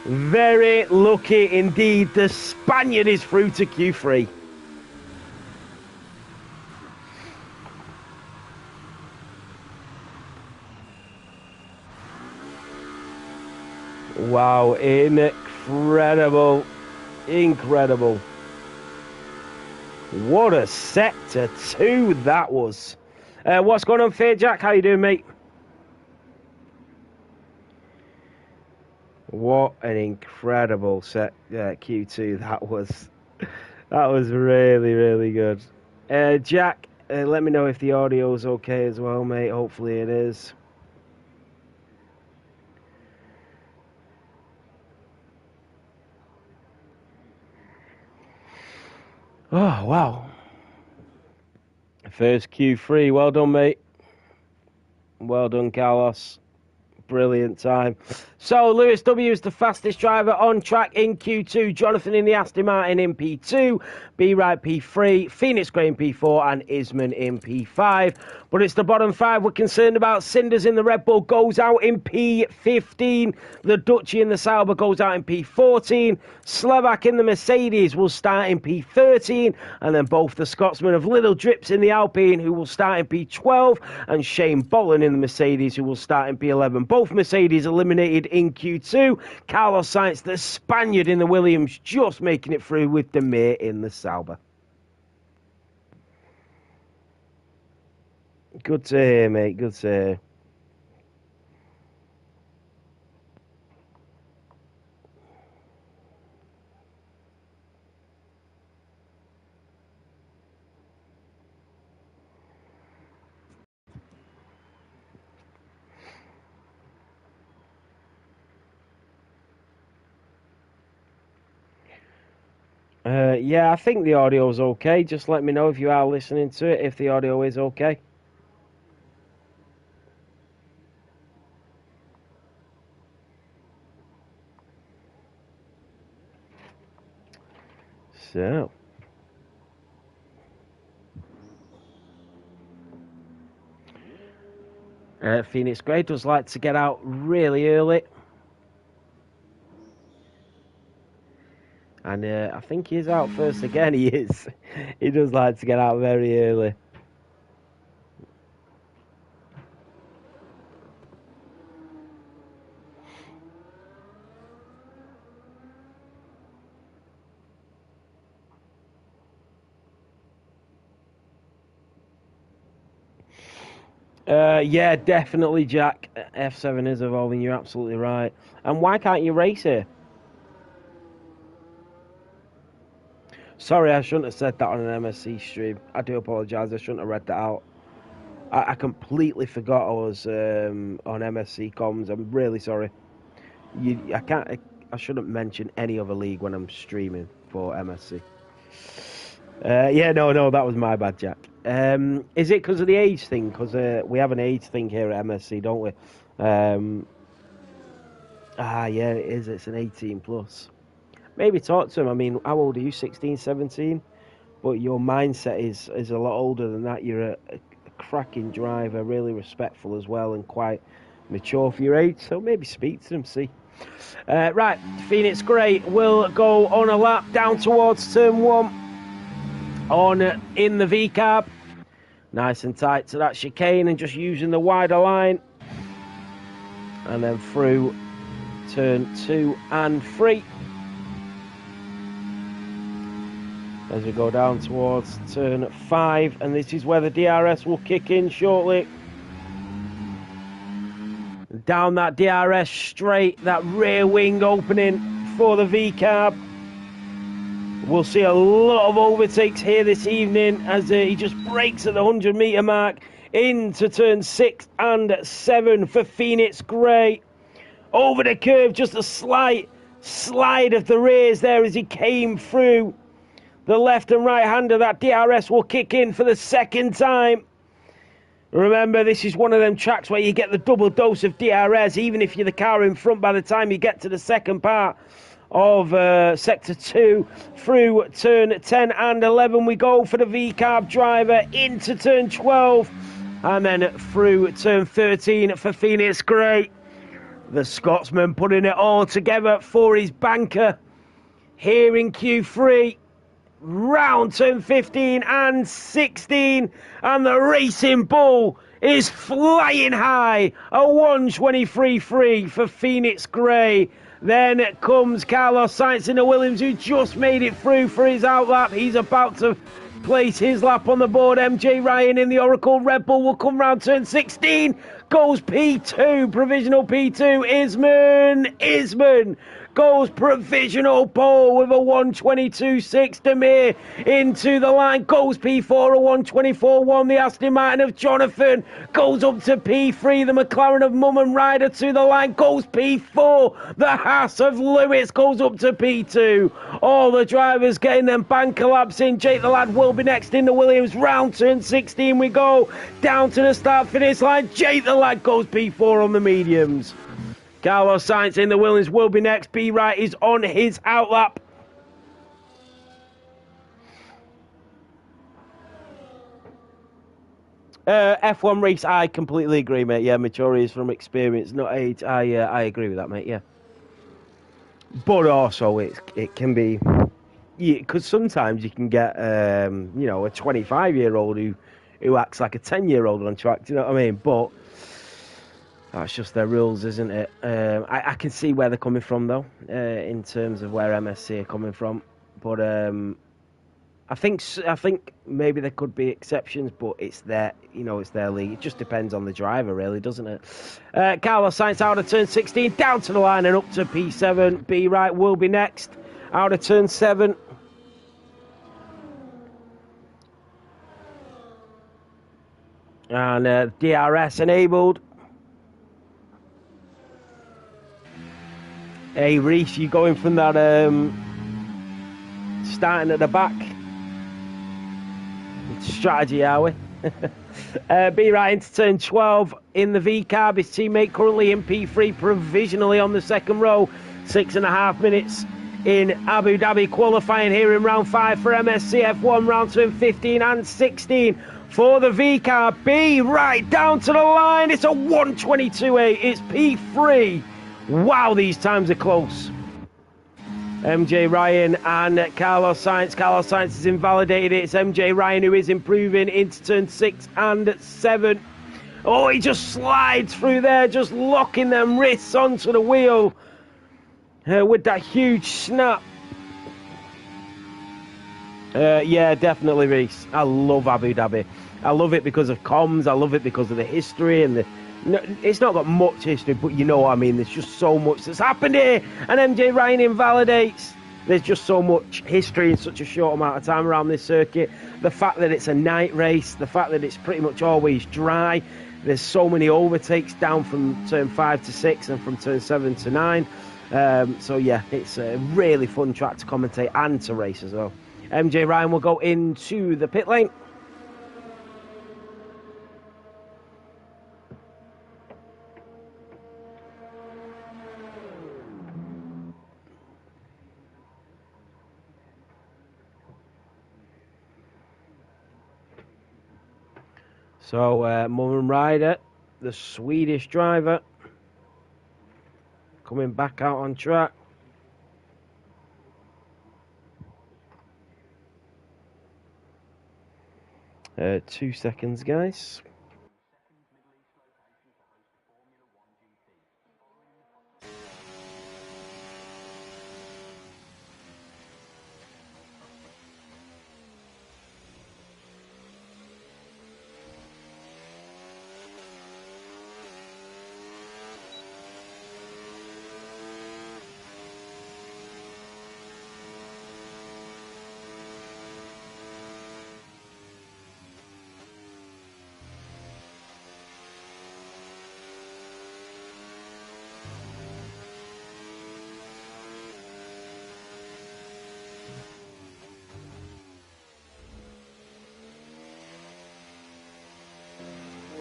very lucky indeed. The Spaniard is through to Q3. Wow, incredible. Incredible. What a sector 2 that was. What's going on, Fair Jack? How you doing, mate? What an incredible Q2 that was. That was really, really good. Jack, let me know if the audio's okay as well, mate. Hopefully it is. Oh, wow. First Q3. Well done, mate. Well done, Carlos. Brilliant time. So, Lewis W is the fastest driver on track in Q2. Jonathan in the Aston Martin in P2. B-Right P3. Phoenix Gray in P4. And Isman in P5. But it's the bottom 5 we're concerned about. Cinders in the Red Bull goes out in P15. The Dutchy in the Sauber goes out in P14. Slovak in the Mercedes will start in P13. And then both the Scotsmen of Little Drips in the Alpine, who will start in P12. And Shane Boland in the Mercedes, who will start in P11. Both Mercedes eliminated in Q2. Carlos Sainz, the Spaniard in the Williams, just making it through with Demir in the Sauber. Good to hear, mate. Good to hear. Yeah, I think the audio is okay. Just let me know if you are listening to it, if the audio is okay. So. Phoenix Gray does like to get out really early. And I think he's out first again. He is. He does like to get out very early. Yeah, definitely, Jack. F7 is evolving. You're absolutely right. And why can't you race here? Sorry, I shouldn't have said that on an MSC stream. I do apologise. I shouldn't have read that out. I completely forgot I was on MSC comms. I'm really sorry. I shouldn't mention any other league when I'm streaming for MSC. Yeah, no, that was my bad, Jack. Is it because of the age thing? Because we have an age thing here at MSC, don't we? Yeah, it is. It's an 18 plus. Maybe talk to him. I mean, how old are you? 16, 17? But your mindset is a lot older than that. You're a cracking driver, really respectful as well, and quite mature for your age. So maybe speak to him, see. Right, Phoenix Gray will go on a lap down towards turn 1 in the V-carb. Nice and tight to that chicane and just using the wider line. And then through turn 2 and 3. As we go down towards turn 5, and this is where the DRS will kick in shortly. Down that DRS straight, that rear wing opening for the V-carb. We'll see a lot of overtakes here this evening as he just breaks at the 100 metre mark into turn 6 and 7 for Phoenix Gray. over the curve, just a slight slide of the rears there as he came through. The left and right hand of that DRS will kick in for the second time. Remember, this is one of them tracks where you get the double dose of DRS, even if you're the car in front by the time you get to the second part of Sector 2. Through turn 10 and 11 we go for the V-Carb driver into turn 12. And then through turn 13 for Phoenix Gray. The Scotsman putting it all together for his banker here in Q3. Round turn 15 and 16, and the Racing Bull is flying high. A 1:23.3 for Phoenix Gray. Then comes Carlos Sainz in the Williams, who just made it through for his outlap. He's about to place his lap on the board. MJ Ryan in the Oracle Red Bull will come round turn 16. Goes P2, provisional P2. Isman goes provisional pole with a 1:22.6. Demir into the line, goes P4, a 1:24.1. The Aston Martin of Jonathan goes up to P3. The McLaren of Mum and Ryder to the line, goes P4. The Haas of Lewis goes up to P2. All the drivers getting them banker laps in. Jake the Lad will be next in the Williams. Round turn 16 we go, down to the start finish line. Jake the Lad goes P4 on the mediums. Carlos Sainz in the Williams will be next. B Wright is on his outlap. F1 race, I completely agree, mate. Yeah, maturity is from experience, not age. I agree with that, mate. Yeah, but also it can be, because sometimes you can get a 25-year-old who acts like a 10-year-old on track. Do you know what I mean? But that's just their rules, isn't it? I can see where they're coming from, though, in terms of where MSC are coming from. But I think maybe there could be exceptions, but it's their league. It just depends on the driver, really, doesn't it? Carlos Sainz out of turn 16, down to the line and up to P7. B Wright will be next, out of turn 7. And DRS enabled. Hey, Reese, you going from that starting at the back strategy, are we? B right into turn 12 in the V-Carb. His teammate currently in P3, provisionally on the second row. 6.5 minutes in Abu Dhabi, qualifying here in round 5 for MSC F1, round turn 15 and 16 for the V-Carb. B right down to the line. It's a 1:22.8. It's P3. Wow, these times are close. MJ Ryan and Carlos Sainz. Carlos Sainz has invalidated it. It's MJ Ryan who is improving into turn 6 and 7. Oh, he just slides through there, just locking them wrists onto the wheel with that huge snap. Yeah, definitely, Reese. I love Abu Dhabi. I love it because of comms. I love it because of the history and it's not got much history, but you know what I mean. There's just so much that's happened here, and MJ Ryan invalidates. There's just so much history in such a short amount of time around this circuit. The fact that it's a night race, the fact that it's pretty much always dry. There's so many overtakes down from turn 5 to 6 and from turn 7 to 9. So yeah, it's a really fun track to commentate and to race as well. MJ Ryan will go into the pit lane. So, Mum Ryder, the Swedish driver, coming back out on track. Two seconds, guys.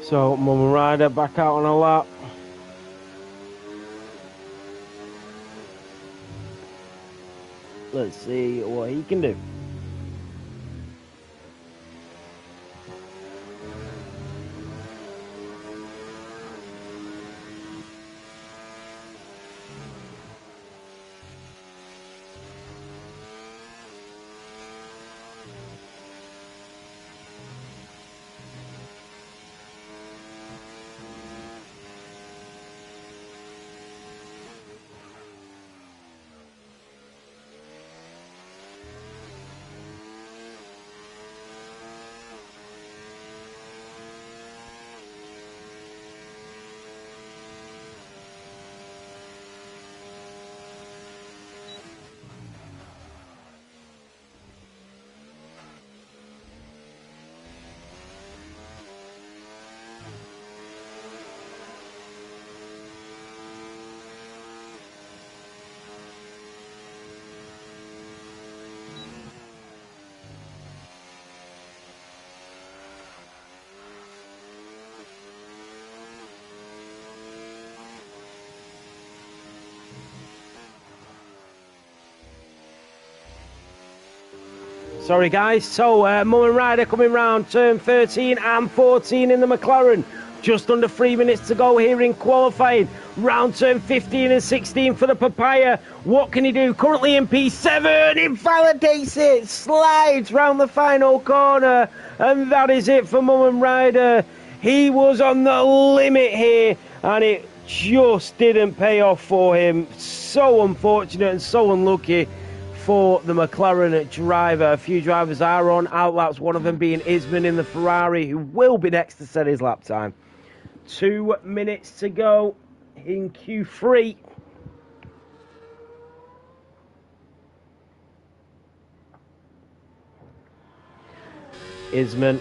So, Mum Rider back out on a lap. Let's see what he can do. Sorry guys, so Mum Rider coming round turn 13 and 14 in the McLaren. Just under 3 minutes to go here in qualifying. Round turn 15 and 16 for the Papaya. What can he do? Currently in P7, invalidates it, slides round the final corner. And that is it for Mum Rider. He was on the limit here and it just didn't pay off for him. So unfortunate and so unlucky for the McLaren driver. A few drivers are on outlaps, one of them being Isman in the Ferrari, who will be next to set his lap time. 2 minutes to go in Q3. Isman,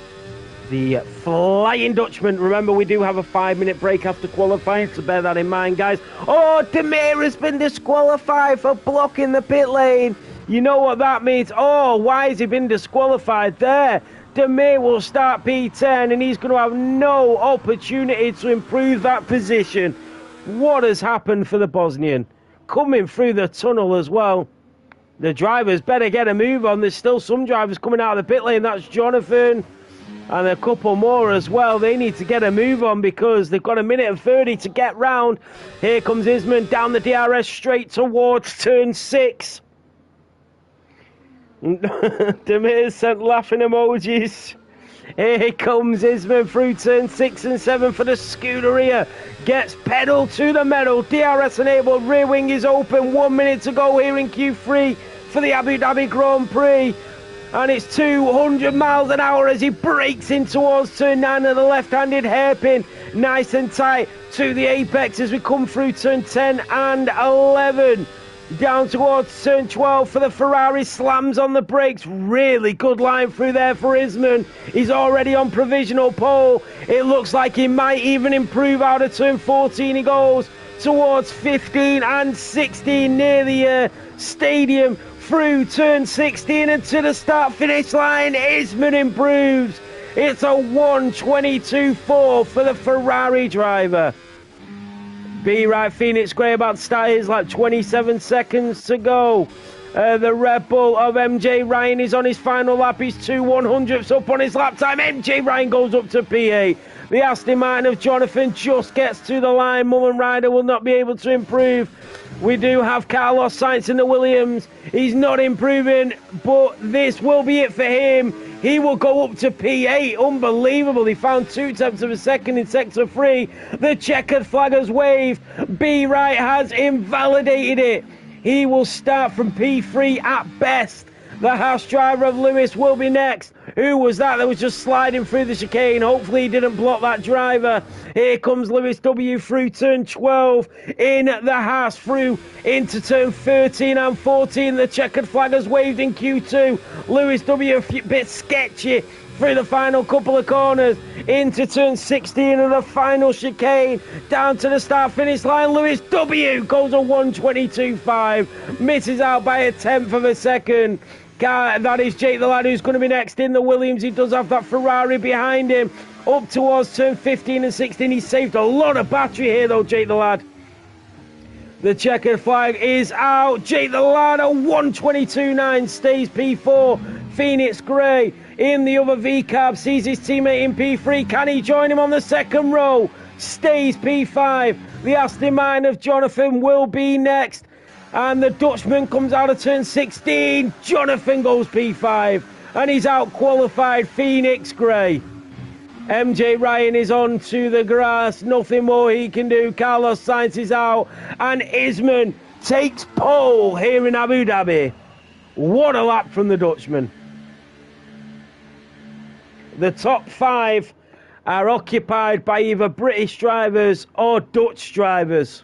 the Flying Dutchman. Remember, we do have a 5-minute break after qualifying, so bear that in mind, guys. Oh, Demir has been disqualified for blocking the pit lane. You know what that means? Oh, why has he been disqualified there? Demir will start P10 and he's going to have no opportunity to improve that position. What has happened for the Bosnian? Coming through the tunnel as well. The drivers better get a move on. There's still some drivers coming out of the pit lane. That's Jonathan and a couple more as well. They need to get a move on because they've got 1:30 to get round. Here comes Isman down the DRS straight towards turn 6. Demir sent laughing emojis. Here comes Isman through turn 6 and 7 for the Scuderia. Gets pedal to the metal. DRS enabled. Rear wing is open. 1 minute to go here in Q3 for the Abu Dhabi Grand Prix. And it's 200 miles an hour as he breaks in towards turn 9 of the left-handed hairpin. Nice and tight to the apex as we come through turn 10 and 11. Down towards turn 12 for the Ferrari, slams on the brakes. Really good line through there for Isman. He's already on provisional pole. It looks like he might even improve out of turn 14. He goes towards 15 and 16 near the stadium. Through turn 16 and to the start-finish line, Isman improves. It's a 1:22.4 for the Ferrari driver. Be right, Phoenix Grey about to start his lap, 27 seconds to go. The Red Bull of MJ Ryan is on his final lap. He's 2/100ths up on his lap time. MJ Ryan goes up to P8. The Aston Martin of Jonathan just gets to the line. Mum Rider will not be able to improve. We do have Carlos Sainz in the Williams. He's not improving, but this will be it for him. He will go up to P8. Unbelievable. He found 2/10 of a second in sector 3. The checkered flag has waved. B Right has invalidated it. He will start from P3 at best. The Haas driver of Lewis will be next. Who was that was just sliding through the chicane? Hopefully he didn't block that driver. Here comes Lewis W through turn 12 in the Haas through into turn 13 and 14. The checkered flag has waved in Q2. Lewis W a bit sketchy through the final couple of corners into turn 16 of the final chicane down to the start finish line. Lewis W goes a 1:22.5, misses out by 1/10 of a second. That is Jake the Lad who's going to be next in the Williams. He does have that Ferrari behind him. Up towards turn 15 and 16. He saved a lot of battery here though, Jake the Lad. The checkered flag is out. Jake the Lad at 1:22.9 stays P4. Phoenix Grey in the other V-Cab sees his teammate in P3. Can he join him on the second row? Stays P5. The Aston Martin of Jonathan will be next. And the Dutchman comes out of turn 16. Jonathan goes P5. And he's out qualified Phoenix Grey. MJ Ryan is on to the grass. Nothing more he can do. Carlos Sainz is out. And Isman takes pole here in Abu Dhabi. What a lap from the Dutchman. The top 5 are occupied by either British drivers or Dutch drivers.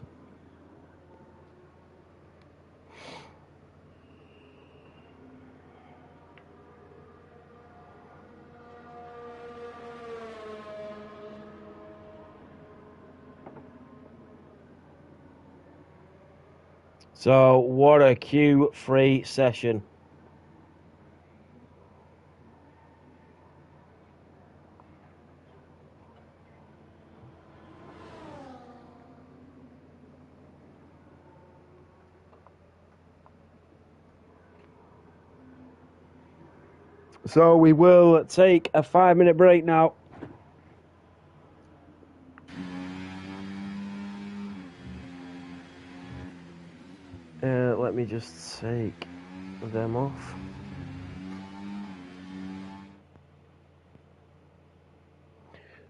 So, what a Q3 session. So, we will take a 5-minute break now. Let me just take them off.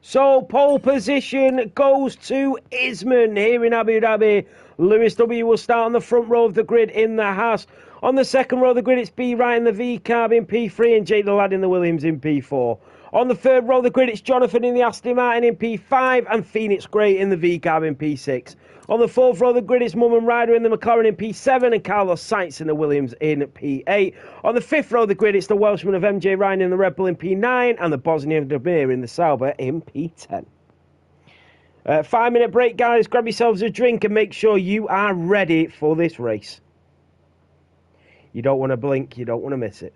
So, pole position goes to Isman here in Abu Dhabi. Lewis W will start on the front row of the grid in the Haas. On the second row of the grid, it's B. Wright in the V-Cab in P3 and Jake the Lad in the Williams in P4. On the third row of the grid, it's Jonathan in the Aston Martin in P5 and Phoenix Grey in the V-Cab in P6. On the fourth row of the grid, it's Mum and Ryder in the McLaren in P7 and Carlos Sainz in the Williams in P8. On the fifth row of the grid, it's the Welshman of MJ Ryan in the Red Bull in P9 and the Bosnian of Demir in the Sauber in P10. 5-minute break, guys. Grab yourselves a drink and make sure you are ready for this race. You don't want to blink, you don't want to miss it.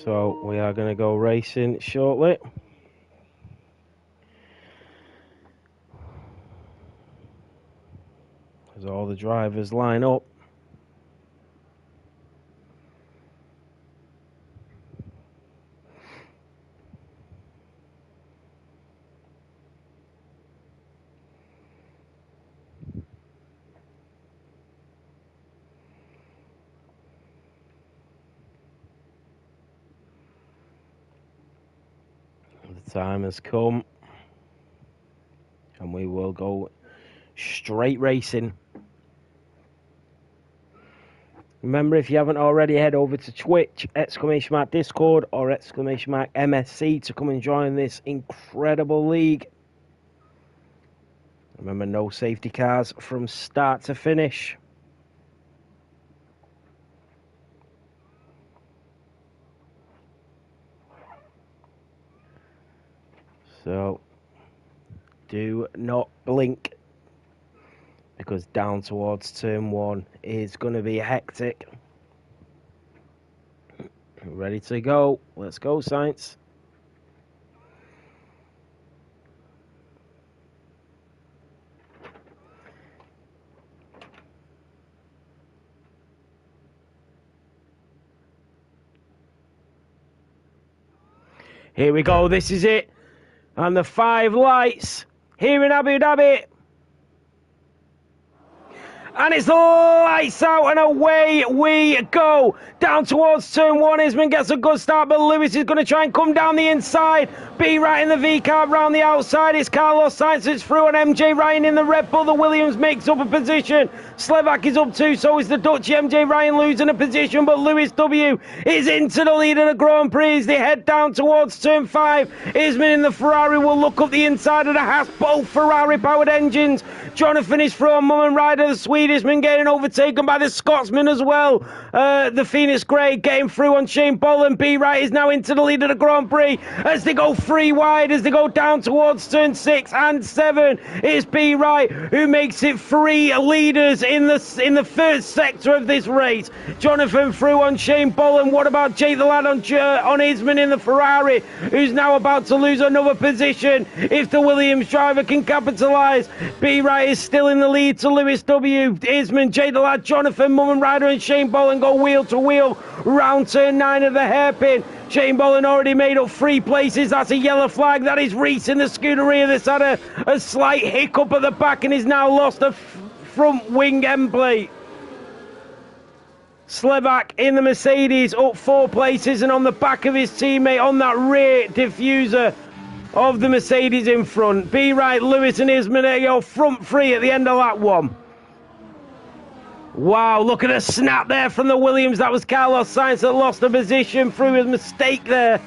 So we are going to go racing shortly. As all the drivers line up. The time has come. And we will go straight racing. Remember, if you haven't already, head over to Twitch, !Discord or !MSC to come and join this incredible league. Remember, no safety cars from start to finish. So, do not blink, because down towards turn 1 is going to be hectic. Ready to go. Let's go, Saints. Here we go. This is it. And the 5 lights here in Abu Dhabi. And it's lights out and away we go. Down towards turn 1. Isman gets a good start, but Lewis is going to try and come down the inside. Be right in the V car round the outside. It's Carlos Sainz that's through on MJ Ryan in the Red Bull. The Williams makes up a position. Slovak is up too, so is the Dutch. MJ Ryan losing a position, but Lewis W is into the lead of the Grand Prix as they head down towards turn 5. Isman in the Ferrari will look up the inside of the Haas. Both Ferrari-powered engines. Jonathan is through on Mum and Ryder, the Swedishman, getting overtaken by the Scotsman as well. The Phoenix Grey getting through on Shane Boland. B Wright is now into the lead of the Grand Prix as they go 3 wide, as they go down towards turn 6 and 7. It's B Wright who makes it 3 leaders in the first sector of this race. Jonathan through on Shane Boland. What about Jake the Lad on Isman in the Ferrari, who's now about to lose another position if the Williams driver can capitalise? B Wright is still in the lead to Lewis W. Isman, Jay the Lad, Jonathan, Mum Ryder and Shane Boland go wheel to wheel round turn 9 of the hairpin. Shane Boland already made up 3 places. That's a yellow flag. That is Reese in the Scuderia that's had a slight hiccup at the back and is now lost a front wing end plate. Slovak in the Mercedes up 4 places and on the back of his teammate on that rear diffuser of the Mercedes in front. B Wright, Lewis and Isman go front 3 at the end of that one. Wow, look at a snap there from the Williams. That was Carlos Sainz that lost the position through his mistake there.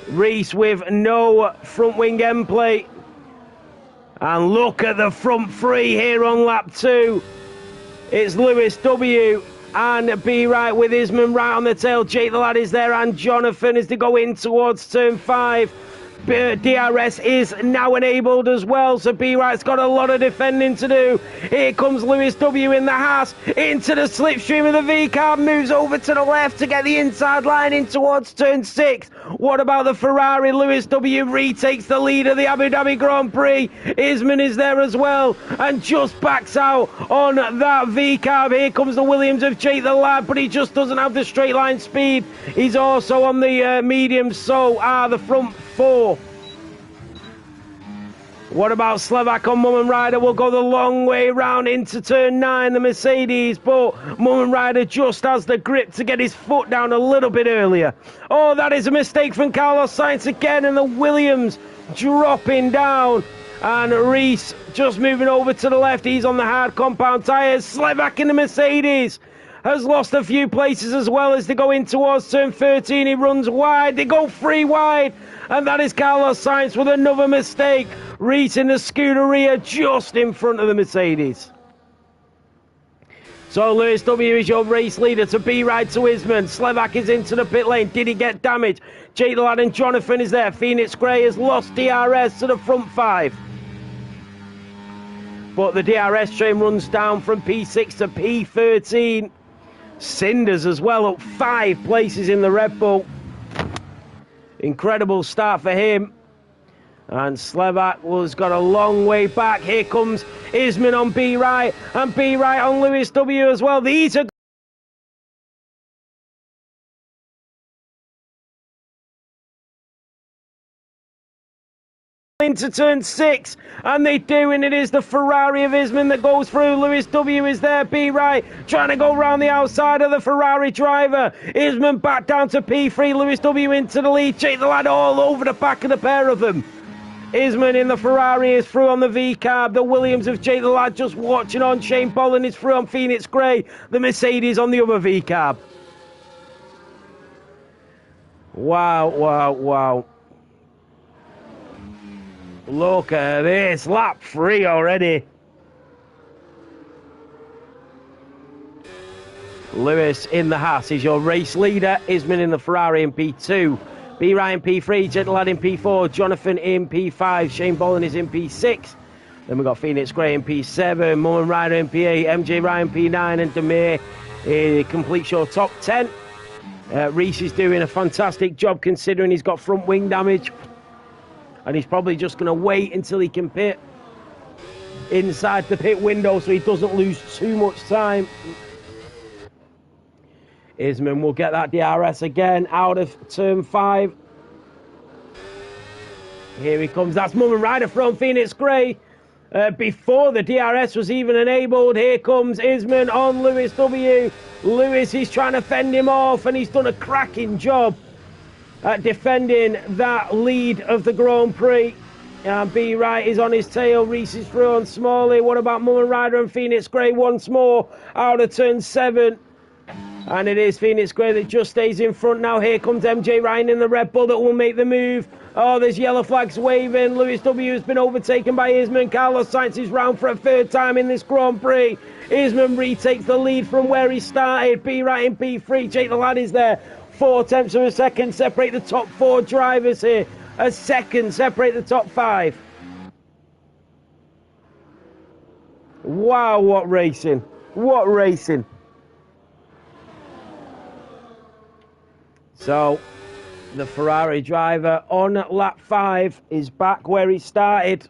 Reese with no front wing end plate. And look at the front 3 here on lap 2. It's Lewis W and B Wright with Isman right on the tail. Jake the Lad is there and Jonathan as they go in towards turn 5. DRS is now enabled as well, so B Wright's got a lot of defending to do. Here comes Lewis W in the Haas into the slipstream of the V car, moves over to the left to get the inside line in towards turn 6. What about the Ferrari? Lewis W retakes the lead of the Abu Dhabi Grand Prix. Isman is there as well and just backs out on that V car. Here comes the Williams of Jake the Lad, but he just doesn't have the straight line speed. He's also on the medium, so are the front 4. What about Slovak on Mum and Ryder? Will go the long way round into turn 9, the Mercedes, but Mum and Ryder just has the grip to get his foot down a little bit earlier. Oh, that is a mistake from Carlos Sainz again, and the Williams dropping down. And Reese just moving over to the left. He's on the hard compound tyres. Slovak in the Mercedes has lost a few places as well as they go in towards turn 13. He runs wide. They go 3 wide. And that is Carlos Sainz with another mistake. Reese in the Scuderia just in front of the Mercedes. So Lewis W is your race leader to B Ride to Isman. Slovak is into the pit lane. Did he get damaged? Jake the Lad and Jonathan is there. Phoenix Grey has lost DRS to the front 5. But the DRS train runs down from P6 to P13. Cinders as well up 5 places in the Red Bull. Incredible start for him. And Slevak has got a long way back. Here comes Isman on B right, and B right on Lewis W as well. These are into turn 6, and they do, and it is the Ferrari of Isman that goes through. Lewis W is there, B right, trying to go round the outside of the Ferrari driver. Isman back down to P3, Lewis W into the lead. Jake the Lad all over the back of the pair of them. Isman in the Ferrari is through on the V-Cab. The Williams of Jake the Lad just watching on. Shane Boland is through on Phoenix Grey. The Mercedes on the other V-Cab. Wow, wow, wow. Look at this, lap 3 already. Lewis in the Haas is your race leader. Isman in the Ferrari in P2. B. Ryan P3, Gentle Lad in P4, Jonathan in P5, Shane Boland is in P6. Then we've got Phoenix Grey in P7, Mullen Ryder in P8, MJ Ryan P9, and Demir completes your top 10. Reese is doing a fantastic job considering he's got front wing damage. And he's probably just going to wait until he can pit inside the pit window so he doesn't lose too much time. Isman will get that DRS again out of turn 5. Here he comes. That's Mullen Ryder from Phoenix Grey. Before the DRS was even enabled, here comes Isman on Lewis W. Lewis is trying to fend him off, and he's done a cracking job at defending that lead of the Grand Prix. And B. Wright is on his tail. Reese is through on Smalley. What about Mullen Ryder and Phoenix Grey once more out of turn 7? And it is Phoenix Grey that just stays in front now. Here comes MJ Ryan in the Red Bull that will make the move. Oh, there's yellow flags waving. Lewis W has been overtaken by Isman. Carlos Sainz is round for a 3rd time in this Grand Prix. Isman retakes the lead from where he started. B. Wright in P3. Jake the Lad is there. 4 tenths of a second separate the top 4 drivers here. A second separate the top 5. Wow, what racing. What racing. So, the Ferrari driver on lap 5 is back where he started.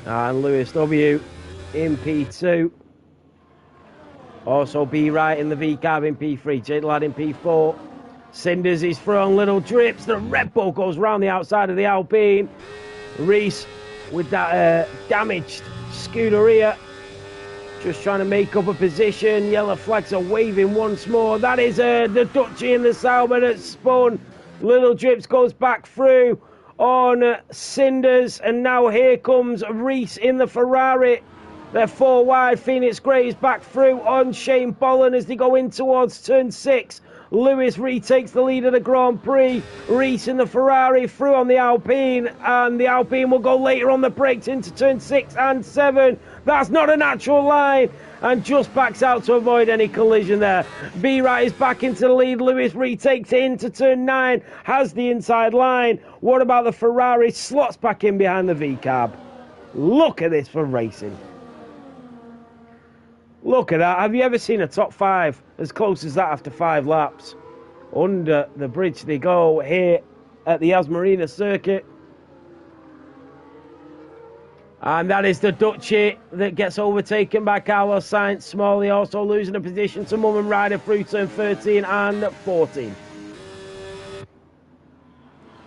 And Lewis W in P2. Also B. Wright in the V-Cab in P3. Jake Lad in P4. Cinders is throwing little drips. The Red Bull goes round the outside of the Alpine. Reese with that damaged Scuderia. Just trying to make up a position. Yellow flags are waving once more. That is the Dutchie in the Sauber that spun. Little drips goes back through on Cinders. And now here comes Reese in the Ferrari. They're 4 wide. Phoenix Grey is back through on Shane Boland as they go in towards turn 6. Lewis retakes the lead of the Grand Prix. Reese in the Ferrari through on the Alpine, and the Alpine will go later on the brakes into turn 6 and 7. That's not a natural line, and just backs out to avoid any collision there. B-Wright is back into the lead. Lewis retakes it into turn 9, has the inside line. What about the Ferrari? Slots back in behind the V-Cab. Look at this for racing. Look at that. Have you ever seen a top 5 as close as that after 5 laps? Under the bridge they go here at the Asmarina circuit. And that is the Dutchie that gets overtaken by Carlos Sainz. Smalley also losing a position to Mullen Ryder through turn 13 and 14.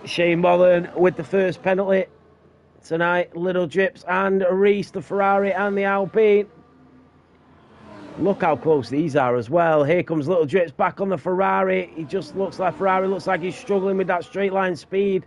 Shane Boland with the first penalty tonight. Little drips and Reese, the Ferrari and the Alpine. Look how close these are as well. Here comes Little Drips back on the Ferrari. He just looks like Ferrari looks like he's struggling with that straight line speed.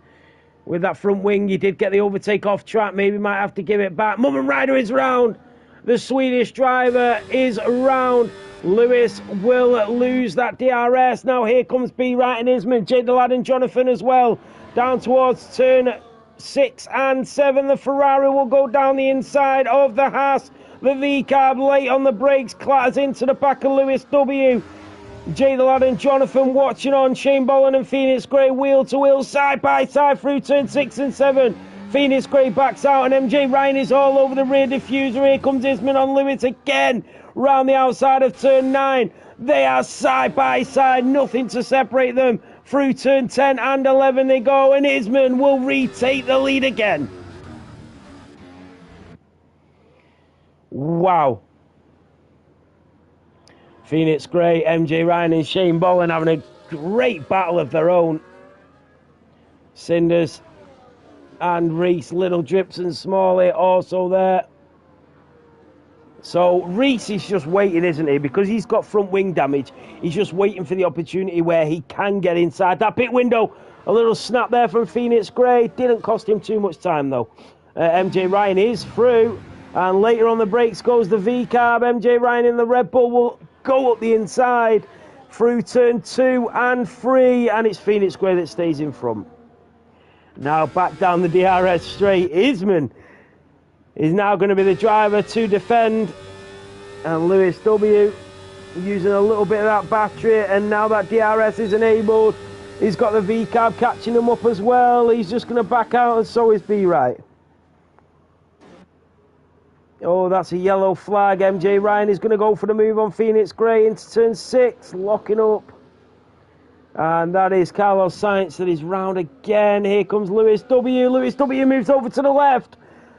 With that front wing, he did get the overtake off track. Maybe might have to give it back. Mullen Ryder is round. The Swedish driver is round. Lewis will lose that DRS. Now here comes B. Wright and Isman. Jake the Lad and Jonathan as well. Down towards turn 6 and 7. The Ferrari will go down the inside of the Haas. The V-Cab late on the brakes, clatters into the back of Lewis W. Jay the Lad and Jonathan watching on. Shane Boland and Phoenix Grey wheel to wheel, side by side through turn 6 and 7. Phoenix Grey backs out and MJ Ryan is all over the rear diffuser. Here comes Isman on Lewis again, round the outside of turn 9. They are side by side, nothing to separate them. Through turn 10 and 11 they go, and Isman will retake the lead again. Wow. Phoenix Gray, MJ Ryan and Shane Bolin having a great battle of their own. Cinders and Reese, Little Drips and Smalley also there. So Reese is just waiting, isn't he? Because he's got front wing damage. He's just waiting for the opportunity where he can get inside that pit window. A little snap there from Phoenix Gray. Didn't cost him too much time though. MJ Ryan is through. And later on the brakes goes the V-Carb. MJ Ryan in the Red Bull will go up the inside through turn 2 and 3. And it's Phoenix Gray that stays in front. Now back down the DRS straight. Isman is now going to be the driver to defend. And Lewis W using a little bit of that battery. And now that DRS is enabled, he's got the V-Carb catching him up as well. He's just going to back out, and so is B-Right. Oh, that's a yellow flag. MJ Ryan is going to go for the move on Phoenix Gray into turn 6, locking up. And that is Carlos Sainz that is round again. Here comes Lewis W. Lewis W moves over to the left.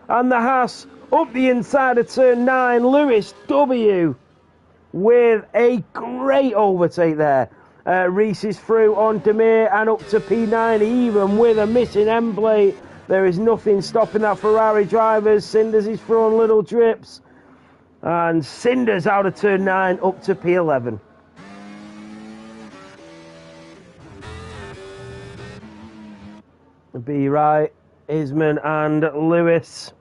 And the Haas up the inside of turn 9. Lewis W with a great overtake there. Reese is through on Demir and up to P9, even with a missing end plate. There is nothing stopping that Ferrari drivers. Cinders is through on Little Drips. And Cinders out of turn 9 up to P11. Be right, Isman and Lewis.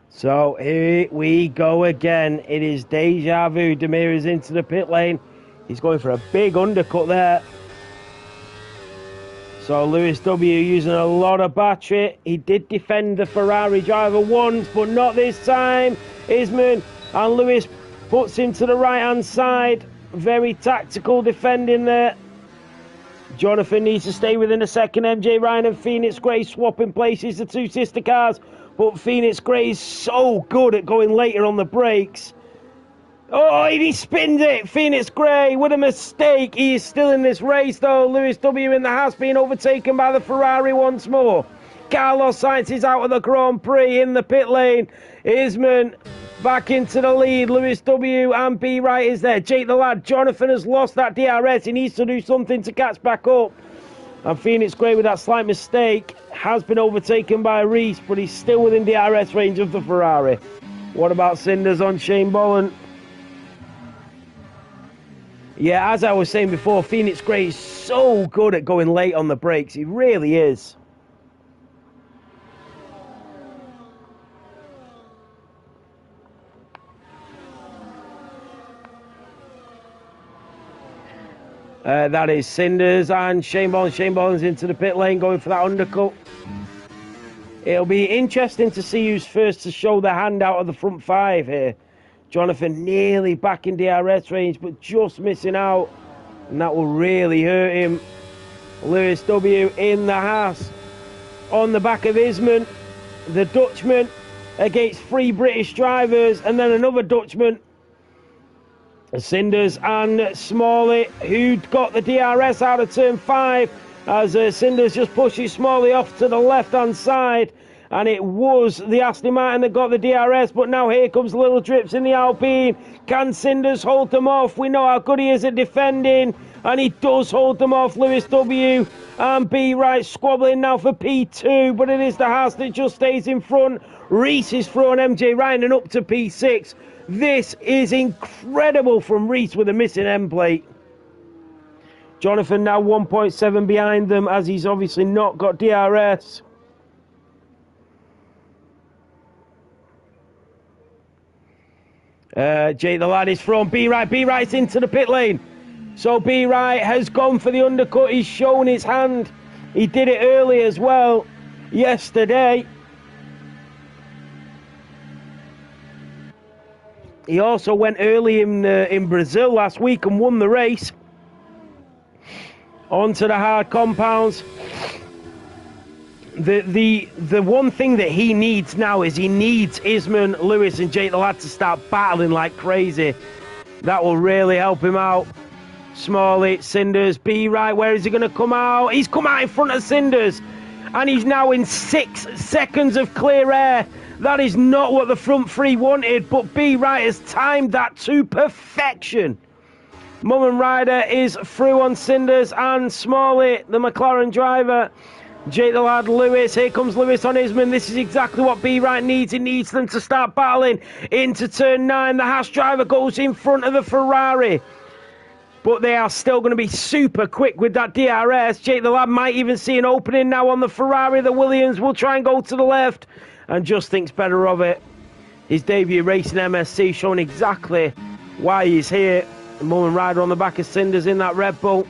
So here we go again. It is deja vu. Demir is into the pit lane. He's going for a big undercut there. So Lewis W using a lot of battery. He did defend the Ferrari driver once, but not this time. Isman and Lewis puts him to the right-hand side. Very tactical defending there. Jonathan needs to stay within a second. MJ Ryan and Phoenix Gray swapping places, the two sister cars. But Phoenix Gray is so good at going later on the brakes. Oh, he spins it. Phoenix Gray with a mistake. He is still in this race, though. Lewis W in the Haas being overtaken by the Ferrari once more. Carlos Sainz is out of the Grand Prix in the pit lane. Isman back into the lead. Lewis W and B Wright is there. Jake the Lad. Jonathan has lost that DRS. He needs to do something to catch back up. And Phoenix Gray with that slight mistake has been overtaken by Reese, but he's still within DRS range of the Ferrari. What about Cinders on Shane Bolin? Yeah, as I was saying before, Phoenix Gray is so good at going late on the brakes. He really is. That is Cinders and Shane Bolin. Shane Bolin's into the pit lane going for that undercut. It'll be interesting to see who's first to show the hand out of the front 5 here. Jonathan nearly back in DRS range, but just missing out. And that will really hurt him. Lewis W in the Haas. On the back of Isman. The Dutchman against 3 British drivers. And then another Dutchman. Cinders and Smalley, who got the DRS out of turn 5. As Cinders just pushes Smalley off to the left-hand side. And it was the Aston Martin that got the DRS, but now here comes Little Drips in the Alpine. Can Cinders hold them off? We know how good he is at defending, and he does hold them off. Lewis W and B Wright squabbling now for P2, but it is the Haas that just stays in front. Reese is thrown MJ Ryan and up to P6. This is incredible from Reese with a missing end plate. Jonathan now 1.7 behind them, as he's obviously not got DRS. Jake the Lad is from B Wright. B Wright's into the pit lane. So B Wright has gone for the undercut. He's shown his hand. He did it early as well yesterday. He also went early in Brazil last week and won the race. Onto the hard compounds. The one thing that he needs now is he needs Isman, Lewis and Jake the Lad to start battling like crazy. That will really help him out. Smalley, Cinders, B right, where is he going to come out? He's come out in front of Cinders. And he's now in 6 seconds of clear air. That is not what the front three wanted, but B right has timed that to perfection. Mum and Ryder is through on Cinders and Smalley, the McLaren driver. Jake the Lad, Lewis, here comes Lewis on Isman. This is exactly what B right needs. He needs them to start battling into turn 9. The Haas driver goes in front of the Ferrari. But they are still going to be super quick with that DRS. Jake the Lad might even see an opening now on the Ferrari. The Williams will try and go to the left and just thinks better of it. His debut racing MSC showing exactly why he's here. Mum and Ryder on the back of Cinders in that Red Bull.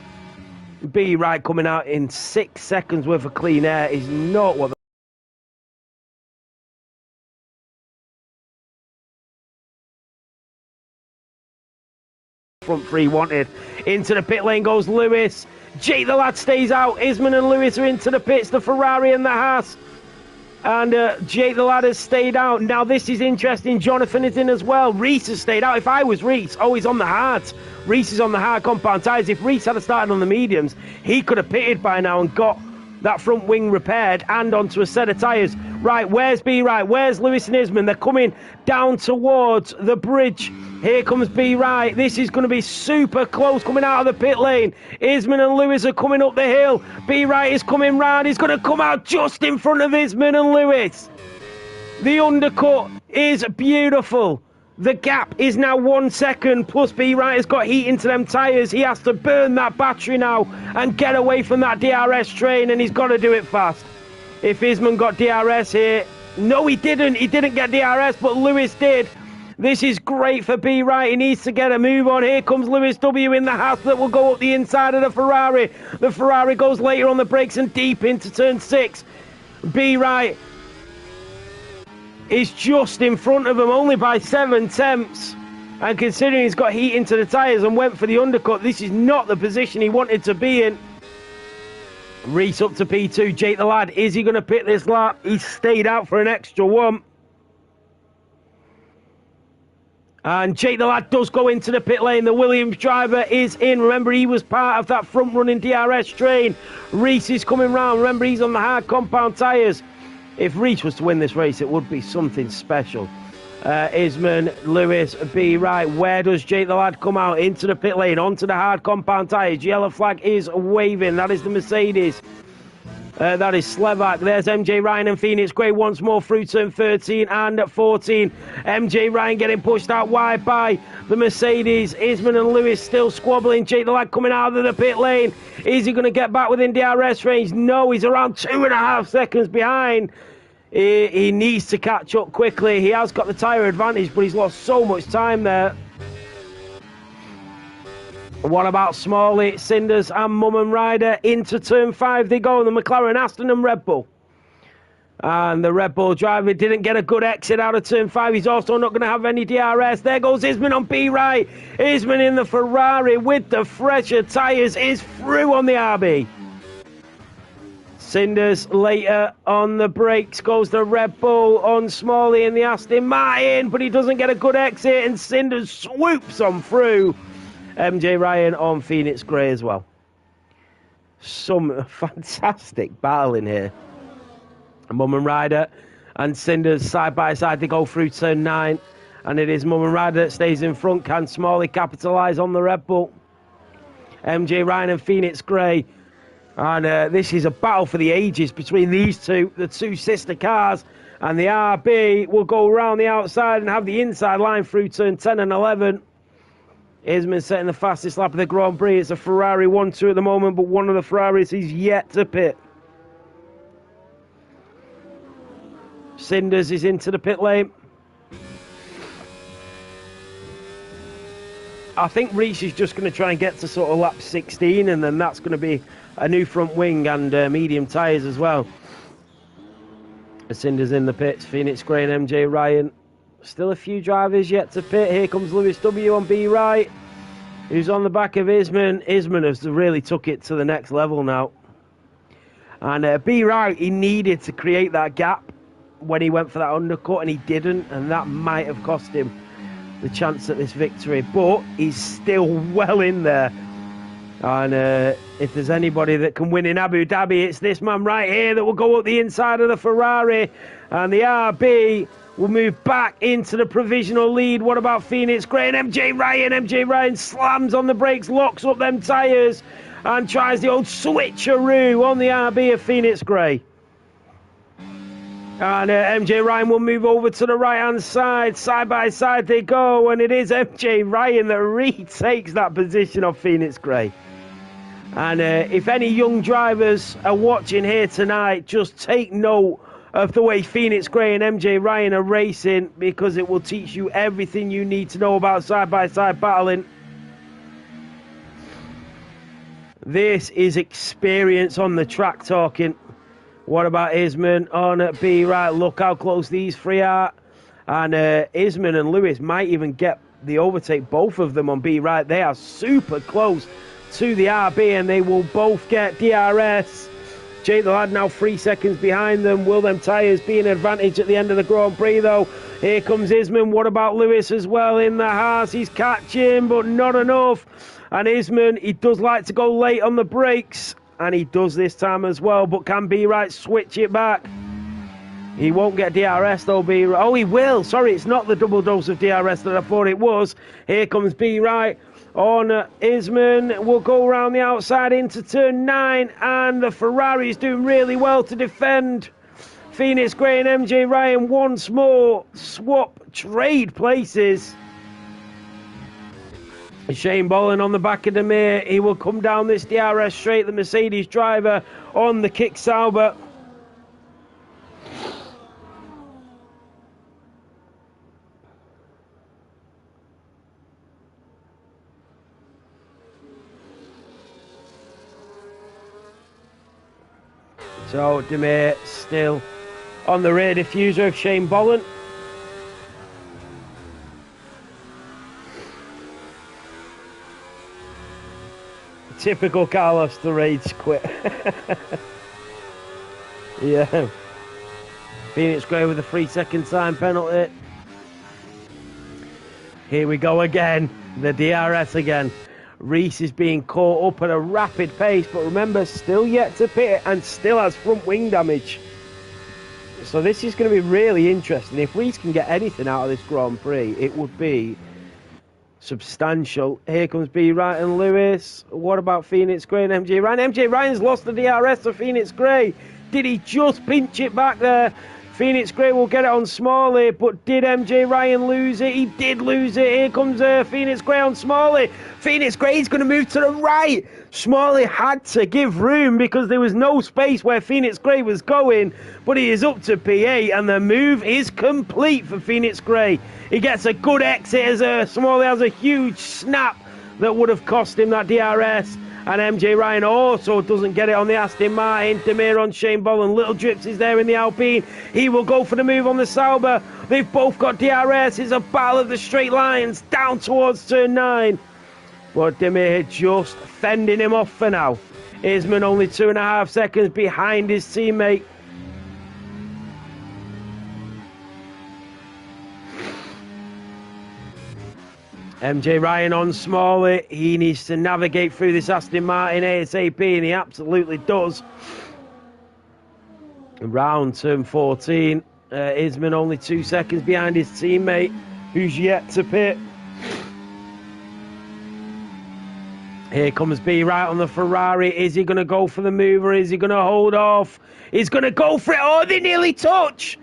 B right coming out in 6 seconds worth of clean air is not what the front three wanted. Into the pit lane goes Lewis. Jake the Lad stays out. Isman and Lewis are into the pits. The Ferrari and the Haas. And Jake the Lad has stayed out. Now this is interesting. Jonathan is in as well. Reese has stayed out. If I was Reese, he's on the hards. Reese is on the hard compound tyres. If Reese had started on the mediums, he could have pitted by now and got that front wing repaired and onto a set of tyres. Right, where's B right? Where's Lewis and Isman? They're coming down towards the bridge. Here comes B right. This is going to be super close coming out of the pit lane. Isman and Lewis are coming up the hill. B right is coming round. He's going to come out just in front of Isman and Lewis. The undercut is beautiful. The gap is now 1 second, plus B right has got heat into them tyres. He has to burn that battery now and get away from that DRS train, and he's got to do it fast. If Isman got DRS here, no he didn't. He didn't get DRS, but Lewis did. This is great for B right. He needs to get a move on. Here comes Lewis W in the Haas that will go up the inside of the Ferrari. The Ferrari goes later on the brakes and deep into turn 6. B right is just in front of him, only by 7 tenths. And considering he's got heat into the tyres and went for the undercut, this is not the position he wanted to be in. Reese up to P2. Jake the Lad, is he going to pit this lap? He's stayed out for an extra one. And Jake the Lad does go into the pit lane. The Williams driver is in. Remember, he was part of that front-running DRS train. Reese is coming round. Remember, he's on the hard compound tyres. If Reese was to win this race, it would be something special. Isman, Lewis, B right. Where does Jake the Lad come out? Into the pit lane, onto the hard compound tyres. Yellow flag is waving. That is the Mercedes. That is Slevak. There's MJ Ryan and Phoenix Gray once more through turn 13 and 14. MJ Ryan getting pushed out wide by the Mercedes. Isman and Lewis still squabbling. Jake the Lad coming out of the pit lane. Is he going to get back within DRS range? No, he's around 2.5 seconds behind. He needs to catch up quickly. He has got the tyre advantage, but he's lost so much time there. What about Smalley, Cinders and Mum and Ryder? Into turn 5 they go, the McLaren, Aston and Red Bull. And the Red Bull driver didn't get a good exit out of turn 5. He's also not going to have any DRS. There goes Isman on B right. Isman in the Ferrari with the fresher tyres is through on the RB. Cinders later on the brakes goes the Red Bull on Smalley in the Aston Martin, but he doesn't get a good exit and Cinders swoops on through. MJ Ryan on Phoenix Gray as well. Some fantastic battling here. Mum and Ryder and Cinders side by side. They go through turn 9. And it is Mum and Ryder that stays in front. Can Smalley capitalise on the Red Bull? MJ Ryan and Phoenix Gray. And this is a battle for the ages between these two, the two sister cars. And the RB will go around the outside and have the inside line through turn 10 and 11. Isman setting the fastest lap of the Grand Prix. It's a Ferrari 1-2 at the moment, but one of the Ferraris is yet to pit. Cinders is into the pit lane. I think Reese is just going to try and get to sort of lap 16, and then that's going to be a new front wing and medium tyres as well. Cinders in the pits. Phoenix Gray and MJ Ryan Still a few drivers yet to pit. Here comes Lewis W on B right, who's on the back of Isman. Isman has really took it to the next level now. And B right, he needed to create that gap when he went for that undercut, and he didn't, and that might have cost him the chance at this victory. But he's still well in there. And if there's anybody that can win in Abu Dhabi, it's this man right here that will go up the inside of the Ferrari. And the RB will move back into the provisional lead. What about Phoenix Gray and MJ Ryan? MJ Ryan slams on the brakes, locks up them tyres, and tries the old switcheroo on the RB of Phoenix Gray. And MJ Ryan will move over to the right-hand side by side they go, and it is MJ Ryan that retakes that position of Phoenix Gray. And if any young drivers are watching here tonight, just take note of the way Phoenix Gray and MJ Ryan are racing, because it will teach you everything you need to know about side-by-side battling. This is experience on the track talking. What about Isman on B right? Look how close these three are. And Isman and Lewis might even get the overtake, both of them on B right. They are super close to the RB, and they will both get DRS. Jake the lad now 3 seconds behind them. Will them tyres be an advantage at the end of the Grand Prix though? Here comes Isman. What about Lewis as well in the Haas? He's catching, but not enough. And Isman, he does like to go late on the brakes, and he does this time as well, but can B right switch it back? He won't get DRS though, B right. Oh, he will. Sorry, it's not the double dose of DRS that I thought it was. Here comes B right on Isman. Will go around the outside into turn 9, and the Ferrari is doing really well to defend. Phoenix Gray and MJ Ryan once more trade places. Shane Bolin on the back of the mirror. He will come down this DRS straight. The Mercedes driver on the kick Sauber. So Demir still on the rear diffuser of Shane Bolin. Typical Carlos, the rage quit. Yeah. Phoenix Gray with a 3-second time penalty. Here we go again. The DRS again. Reese is being caught up at a rapid pace, but remember, still yet to pit and still has front wing damage. So this is going to be really interesting. If Reese can get anything out of this Grand Prix, it would be substantial. Here comes B right and Lewis. What about Phoenix Gray and MJ Ryan? MJ Ryan's lost the DRS to Phoenix Gray. Did he just pinch it back there? Phoenix Gray will get it on Smalley, but did MJ Ryan lose it? He did lose it. Here comes Phoenix Gray on Smalley. Phoenix Gray's going to move to the right. Smalley had to give room because there was no space where Phoenix Gray was going, but he is up to P8, and the move is complete for Phoenix Gray. He gets a good exit as Smalley has a huge snap that would have cost him that DRS. And MJ Ryan also doesn't get it on the Aston Martin. Demir on Shane Bolin. Little Drips is there in the Alpine. He will go for the move on the Sauber. They've both got DRS. It's a battle of the straight lines down towards turn 9. But Demir just fending him off for now. Isman only 2.5 seconds behind his teammate. MJ Ryan on Smalley. He needs to navigate through this Aston Martin ASAP, and he absolutely does. Around turn 14. Isman only 2 seconds behind his teammate, who's yet to pit. Here comes B right on the Ferrari. Is he going to go for the move, or is he going to hold off? He's going to go for it. Oh, they nearly touch.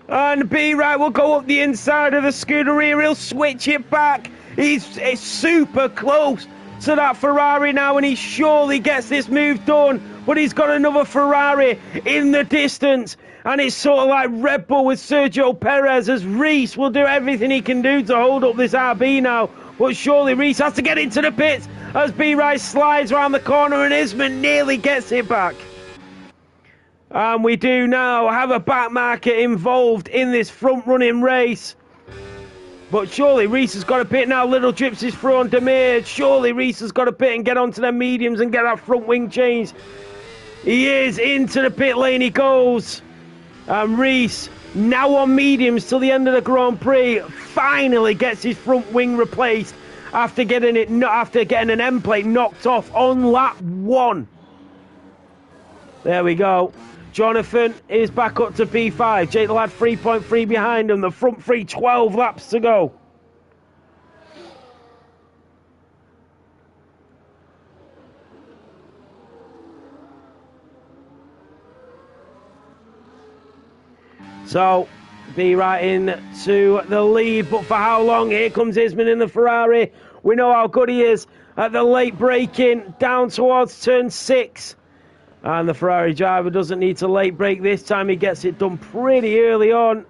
And B right will go up the inside of the Scuderia. He'll switch it back. He's super close to that Ferrari now, and he surely gets this move done. But he's got another Ferrari in the distance, and it's sort of like Red Bull with Sergio Perez, as Reese will do everything he can do to hold up this RB now. But surely Reese has to get into the pits as B Rice slides around the corner, and Isman nearly gets it back. And we do now have a back market involved in this front running race. But surely Reese has got to pit now. Little Drips is through on Demir. Surely Reese has got to pit and get onto their mediums and get that front wing changed. He is into the pit lane. He goes. And Reese, now on mediums till the end of the Grand Prix, finally gets his front wing replaced after getting an end plate knocked off on lap 1. There we go. Jonathan is back up to P5. Jake the Lad 3.3 behind him. The front three, 12 laps to go. So, be right in to the lead, but for how long? Here comes Isman in the Ferrari. We know how good he is at the late braking down towards turn 6. And the Ferrari driver doesn't need to late brake this time. He gets it done pretty early on.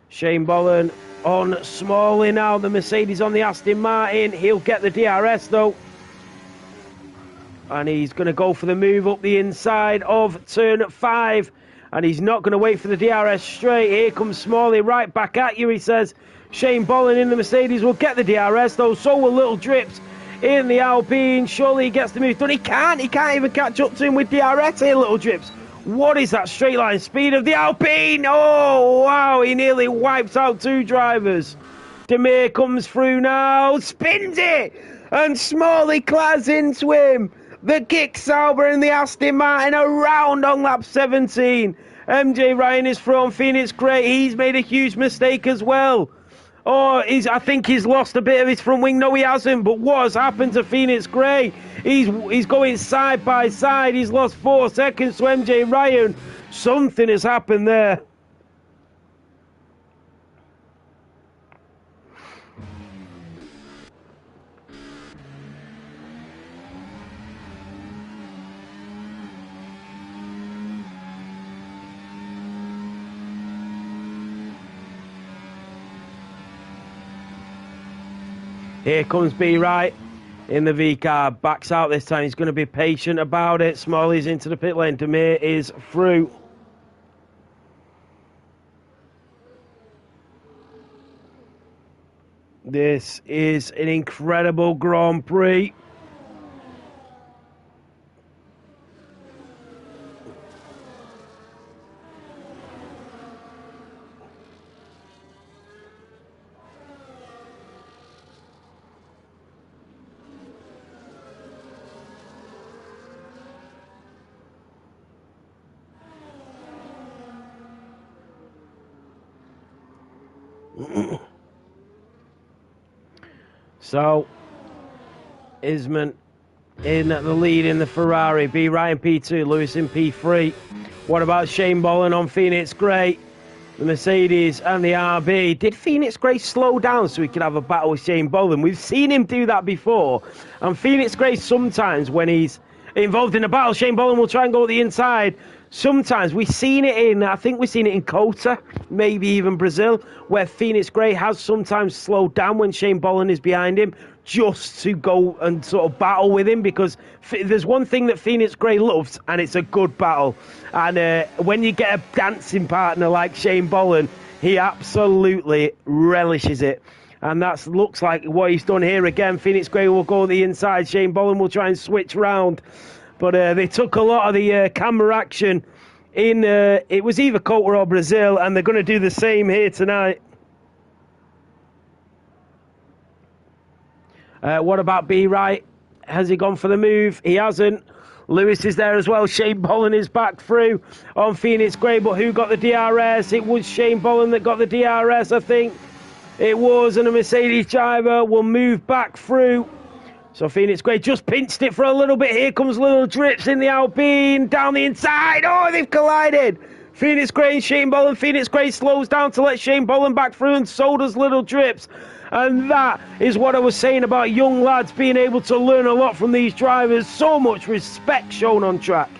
Shane Bollen on Smalley now. The Mercedes on the Aston Martin. He'll get the DRS though. And he's going to go for the move up the inside of turn 5. And he's not going to wait for the DRS straight. Here comes Smalley right back at you, he says. Shane Bollen in the Mercedes will get the DRS though. So will Little Drips in the Alpine. Surely he gets the move done. He can't even catch up to him with DRS here, Little Drips. What is that straight line speed of the Alpine? Oh, wow, he nearly wipes out 2 drivers. Demir comes through now, spins it, and Smalley clars into him. The Kick Sauber and the Aston Martin around on lap 17. MJ Ryan is thrown Phoenix Gray. He's made a huge mistake as well. Oh, I think he's lost a bit of his front wing. No, he hasn't. But what has happened to Phoenix Gray? He's going side by side. He's lost 4 seconds to MJ Ryan. Something has happened there. Here comes B Right in the V car. Backs out this time. He's going to be patient about it. Smalley's into the pit lane. Demir is through. This is an incredible Grand Prix. So, Isman in the lead in the Ferrari. B. Ryan P2, Lewis in P3. What about Shane Bollen on Phoenix Gray? The Mercedes and the RB. Did Phoenix Gray slow down so he could have a battle with Shane Bollen? We've seen him do that before. And Phoenix Gray sometimes, when he's involved in a battle, Shane Bollen will try and go at the inside. Sometimes we've seen it I think we've seen it in Cota, maybe even Brazil, where Phoenix Gray has sometimes slowed down when Shane Bollen is behind him, just to go and sort of battle with him, because there's one thing that Phoenix Gray loves, and it's a good battle. And when you get a dancing partner like Shane Bollen, he absolutely relishes it. And that looks like what he's done here again. Phoenix Gray will go the inside. Shane Bollen will try and switch round. But they took a lot of the camera action in, it was either Cota or Brazil, and they're going to do the same here tonight. What about B. Wright? Has he gone for the move? He hasn't. Lewis is there as well. Shane Bollen is back through on Phoenix Gray, but who got the DRS? It was Shane Bollen that got the DRS, I think. It was, and a Mercedes driver will move back through. So Phoenix Gray just pinched it for a little bit. Here comes Little Drips in the Alpine, down the inside. Oh, they've collided. Phoenix Gray and Shane Bollen. Phoenix Gray slows down to let Shane Bollen back through, and so does Little Drips. And that is what I was saying about young lads being able to learn a lot from these drivers. So much respect shown on track.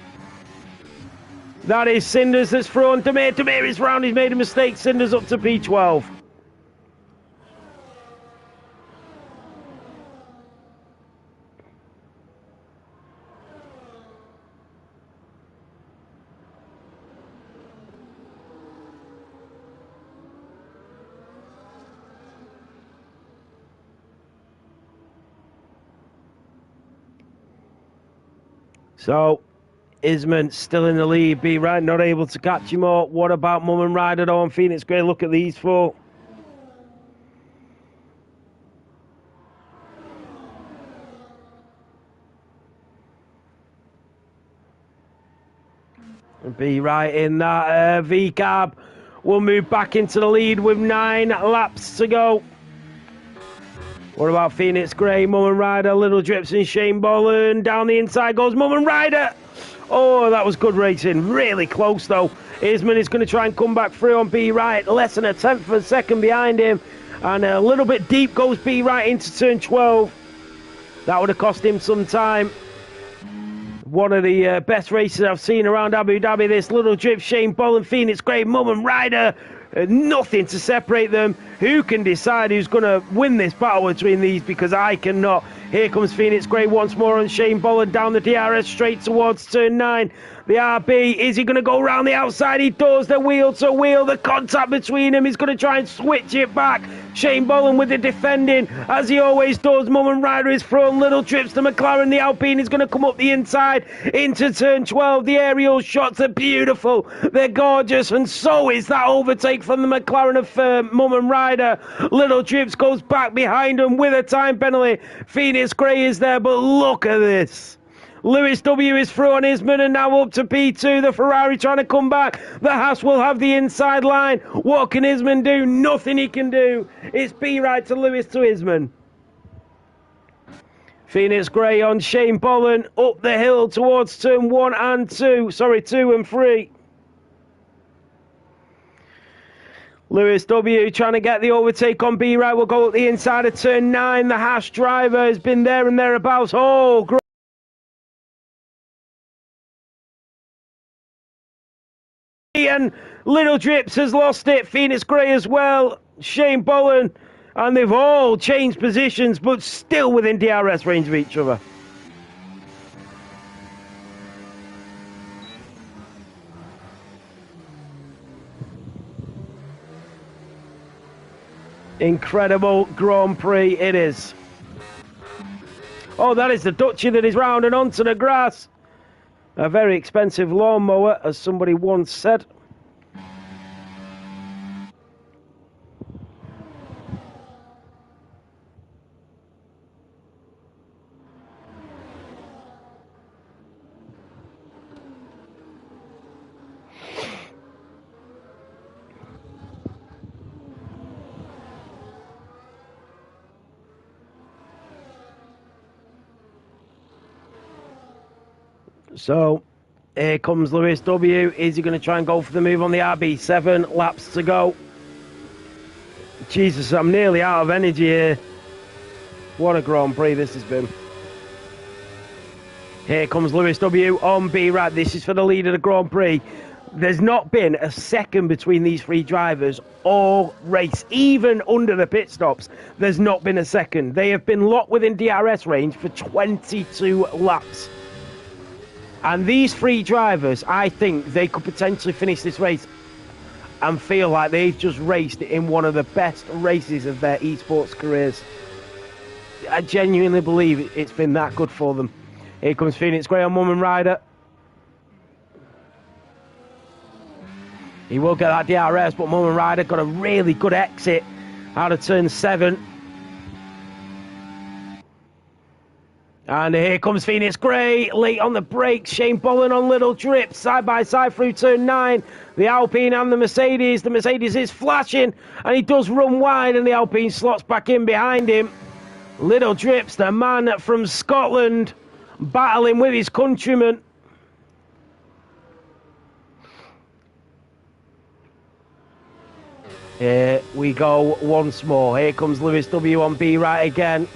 That is Cinders that's through on Demir. Demir is round. He's made a mistake. Cinders up to P12. So, Isman still in the lead. B right, not able to catch him up. What about Mum and Ryder though on Phoenix Grey? Look at these four. Be right in that V-Cab will move back into the lead with 9 laps to go. What about Phoenix Grey, Mum and Ryder, Little Drips and Shane Boland. Down the inside goes Mum and Ryder. Oh, that was good racing. Really close though. Isman is going to try and come back through on B right. Less than a tenth of a second behind him. And a little bit deep goes B right into turn 12. That would have cost him some time. One of the best races I've seen around Abu Dhabi. This Little Drip, Shane Boland, Phoenix Grey, Mum and Ryder. Nothing to separate them. Who can decide who's going to win this battle between these? Because I cannot. Here comes Phoenix Grey once more on Shane Boland down the DRS straight towards turn 9. The RB, is he going to go around the outside? He does. The wheel to wheel. The contact between them. He's going to try and switch it back. Shane Boland with the defending, as he always does. Mum and Ryder is front. Little Trips to McLaren. The Alpine is going to come up the inside into turn 12. The aerial shots are beautiful. They're gorgeous. And so is that overtake from the McLaren of Mum and Ryder. Little Trips goes back behind them with a time penalty. Phoenix Grey is there, but look at this. Lewis W is through on Isman and now up to P2. The Ferrari trying to come back. The Haas will have the inside line. What can Isman do? Nothing he can do. It's B right to Lewis to Isman. Phoenix Grey on Shane Boland up the hill towards turn 1 and 2. Sorry, 2 and 3. Lewis W trying to get the overtake on B right. Will go up the inside of turn 9. The Haas driver has been there and thereabouts. Oh, great. And Little Drips has lost it. Phoenix Grey as well. Shane Boland. And they've all changed positions, but still within DRS range of each other. Incredible Grand Prix it is. Oh, that is the Dutchie that is round and onto the grass. A very expensive lawnmower, as somebody once said. So, here comes Lewis W. Is he going to try and go for the move on the RB? 7 laps to go. Jesus, I'm nearly out of energy here. What a Grand Prix this has been. Here comes Lewis W. on B right. This is for the lead of the Grand Prix. There's not been a second between these 3 drivers all race. Even under the pit stops, there's not been a second. They have been locked within DRS range for 22 laps. And these 3 drivers, I think they could potentially finish this race and feel like they've just raced in one of the best races of their esports careers. I genuinely believe it's been that good for them. Here comes Phoenix Grey on Mum and Ryder. He will get that DRS, but Mum and Ryder got a really good exit out of turn 7. And here comes Phoenix Grey, late on the brakes. Shane Boland on Little Drip, side by side through turn 9. The Alpine and the Mercedes. The Mercedes is flashing, and he does run wide, and the Alpine slots back in behind him. Little Drips, the man from Scotland, battling with his countrymen. Here we go once more. Here comes Lewis W on B right again.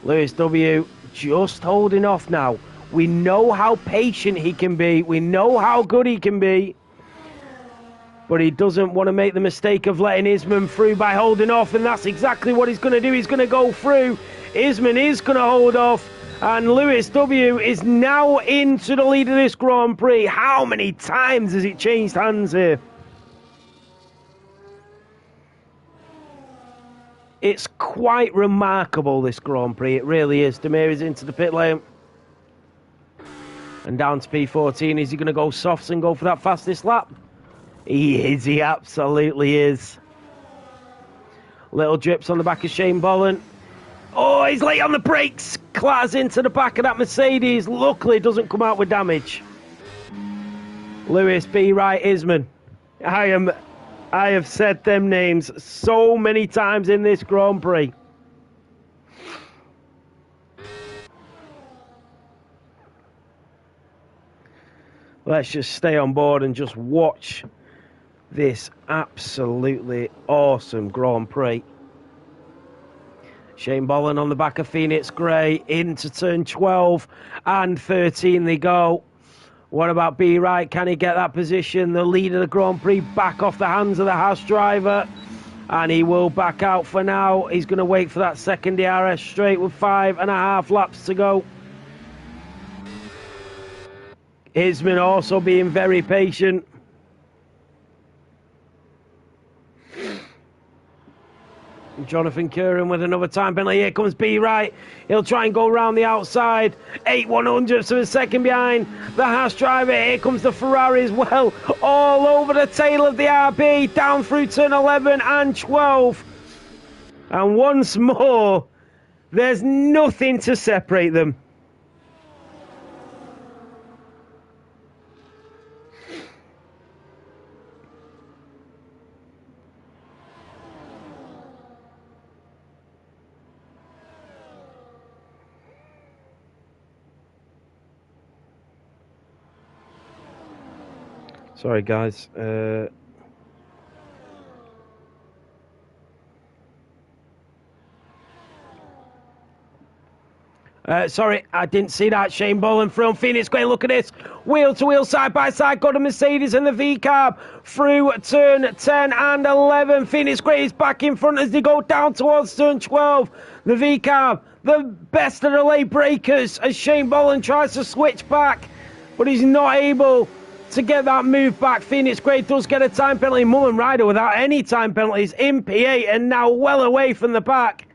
Lewis W just holding off now. We know how patient he can be. We know how good he can be. But he doesn't want to make the mistake of letting Isman through by holding off. And that's exactly what he's going to do. He's going to go through. Isman is going to hold off. And Lewis W is now into the lead of this Grand Prix. How many times has it changed hands here? It's quite remarkable, this Grand Prix. It really is. Demir is into the pit lane. And down to P14. Is he going to go softs and go for that fastest lap? He is. He absolutely is. Little drips on the back of Shane Bolland. Oh, he's late on the brakes. Clatters into the back of that Mercedes. Luckily, doesn't come out with damage. Lewis, B. Wright, Isman. I have said them names so many times in this Grand Prix. Let's just stay on board and just watch this absolutely awesome Grand Prix. Shane Bolland on the back of Phoenix Gray into turn 12 and 13 they go. What about B. Wright? Can he get that position? The lead of the Grand Prix back off the hands of the Haas driver. And he will back out for now. He's going to wait for that second DRS straight with 5.5 laps to go. Isman also being very patient. Jonathan Curran with another time penalty. Here comes B. Wright. He'll try and go round the outside. 8/100ths of a second behind the Haas driver. Here comes the Ferrari as well. All over the tail of the RB. Down through turn 11 and 12. And once more, there's nothing to separate them. Sorry, guys. Sorry, I didn't see that. Shane Bolland from Phoenix Gray. Look at this. Wheel to wheel, side by side. Got a Mercedes and the V-Carb through turn 10 and 11. Phoenix Gray is back in front as they go down towards turn 12. The V-Carb, the best of the late breakers as Shane Bolland tries to switch back, but he's not able to get that move back. Phoenix Gray does get a time penalty. Mullen Ryder without any time penalties in P8 and now well away from the pack.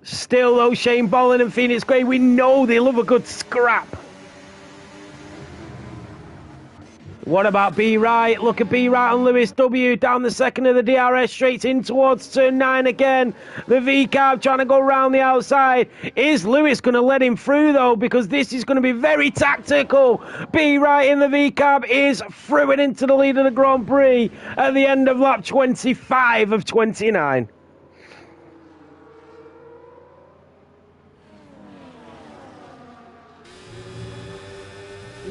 Still though, Shane Bolland and Phoenix Gray, we know they love a good scrap. What about B. Wright? Look at B. Wright and Lewis W. down the second of the DRS straight in towards turn 9 again. The V-Carb trying to go round the outside. Is Lewis going to let him through though? Because this is going to be very tactical. B. Wright in the V-Carb is through it into the lead of the Grand Prix at the end of lap 25 of 29.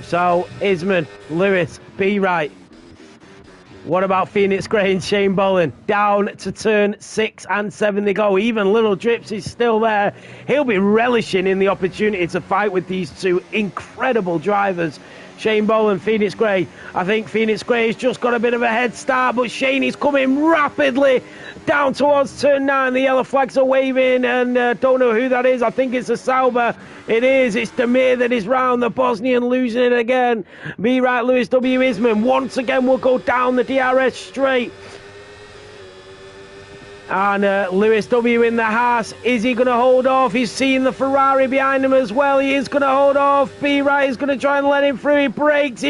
So, Isman, Lewis, B. Wright. What about Phoenix Gray and Shane Bolland? Down to turn 6 and 7 they go. Even Little Drips is still there. He'll be relishing in the opportunity to fight with these two incredible drivers. Shane Bolland, Phoenix Gray. I think Phoenix Gray has just got a bit of a head start, but Shane is coming rapidly down towards turn 9. The yellow flags are waving, and don't know who that is. I think it's a Sauber. It is. It's Demir that is round. The Bosnian losing it again. B. Wright, Lewis W. Isman once again will go down the DRS straight. And Lewis W. in the Haas. Is he going to hold off? He's seeing the Ferrari behind him as well. He is going to hold off. B. Wright is going to try and let him through. He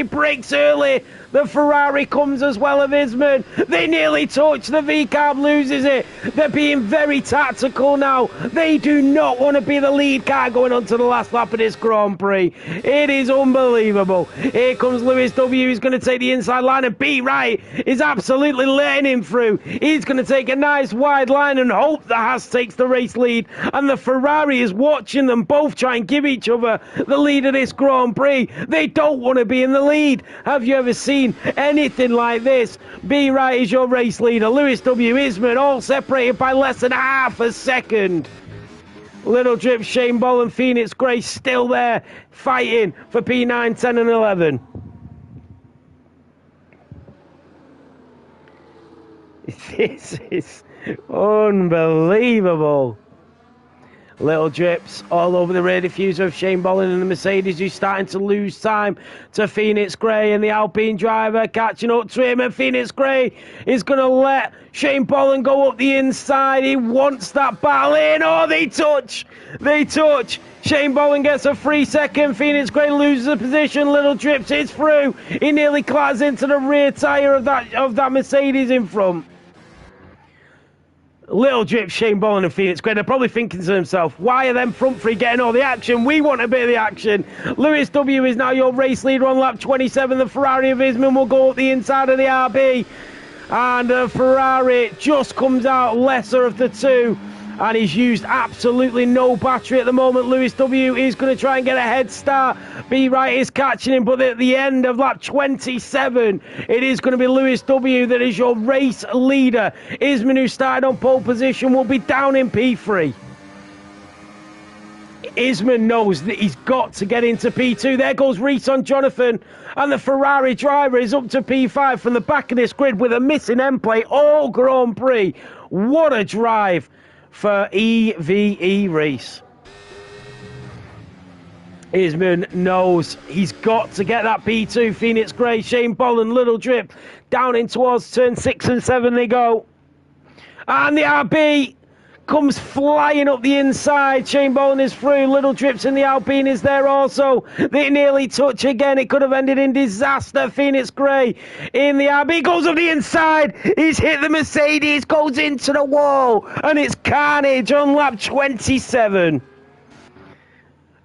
breaks early. The Ferrari comes as well of Isman. They nearly touch. The V-Carb loses it. They're being very tactical now. They do not want to be the lead car going on to the last lap of this Grand Prix. It is unbelievable. Here comes Lewis W. He's going to take the inside line, and B. Wright is absolutely letting him through. He's going to take a nice wide line and hope the Haas takes the race lead. And the Ferrari is watching them both try and give each other the lead of this Grand Prix. They don't want to be in the lead. Have you ever seen anything like this? B. Wright is your race leader. Lewis W. Isman all separated by less than half a second. Little Drip, Shane Bolland, Phoenix Gray still there fighting for P9, 10 and 11. This is unbelievable. Little drips all over the rear diffuser of Shane Bolland and the Mercedes, who's starting to lose time to Phoenix Gray, and the Alpine driver catching up to him, and Phoenix Gray is going to let Shane Bolland go up the inside. He wants that battle in. Oh, they touch. Shane Bolland gets a 3 second. Phoenix Gray loses the position. Little drips is through. He nearly clatters into the rear tyre of that Mercedes in front. Little drip, Shane Bolland and Phoenix Gray. They're probably thinking to themselves, why are them front three getting all the action? We want a bit of the action. Lewis W is now your race leader on lap 27. The Ferrari of Isman will go up the inside of the RB. And the Ferrari just comes out lesser of the two. And he's used absolutely no battery at the moment. Lewis W is going to try and get a head start. B Wright is catching him, but at the end of lap 27, it is going to be Lewis W that is your race leader. Isman, who started on pole position, will be down in P3. Isman knows that he's got to get into P2. There goes Reese on Jonathan, and the Ferrari driver is up to P5 from the back of this grid with a missing end plate all Grand Prix. What a drive for EVE Reese. Isman knows he's got to get that P2. Phoenix Gray, Shane Bolland, Little Drip down in towards turn 6 and 7 they go. And the RB comes flying up the inside. Shane Bolland is through. Little Drips in the Alpine is there also. They nearly touch again. It could have ended in disaster. Phoenix Gray in the RB goes up the inside. He's hit the Mercedes, goes into the wall, and it's carnage on lap 27.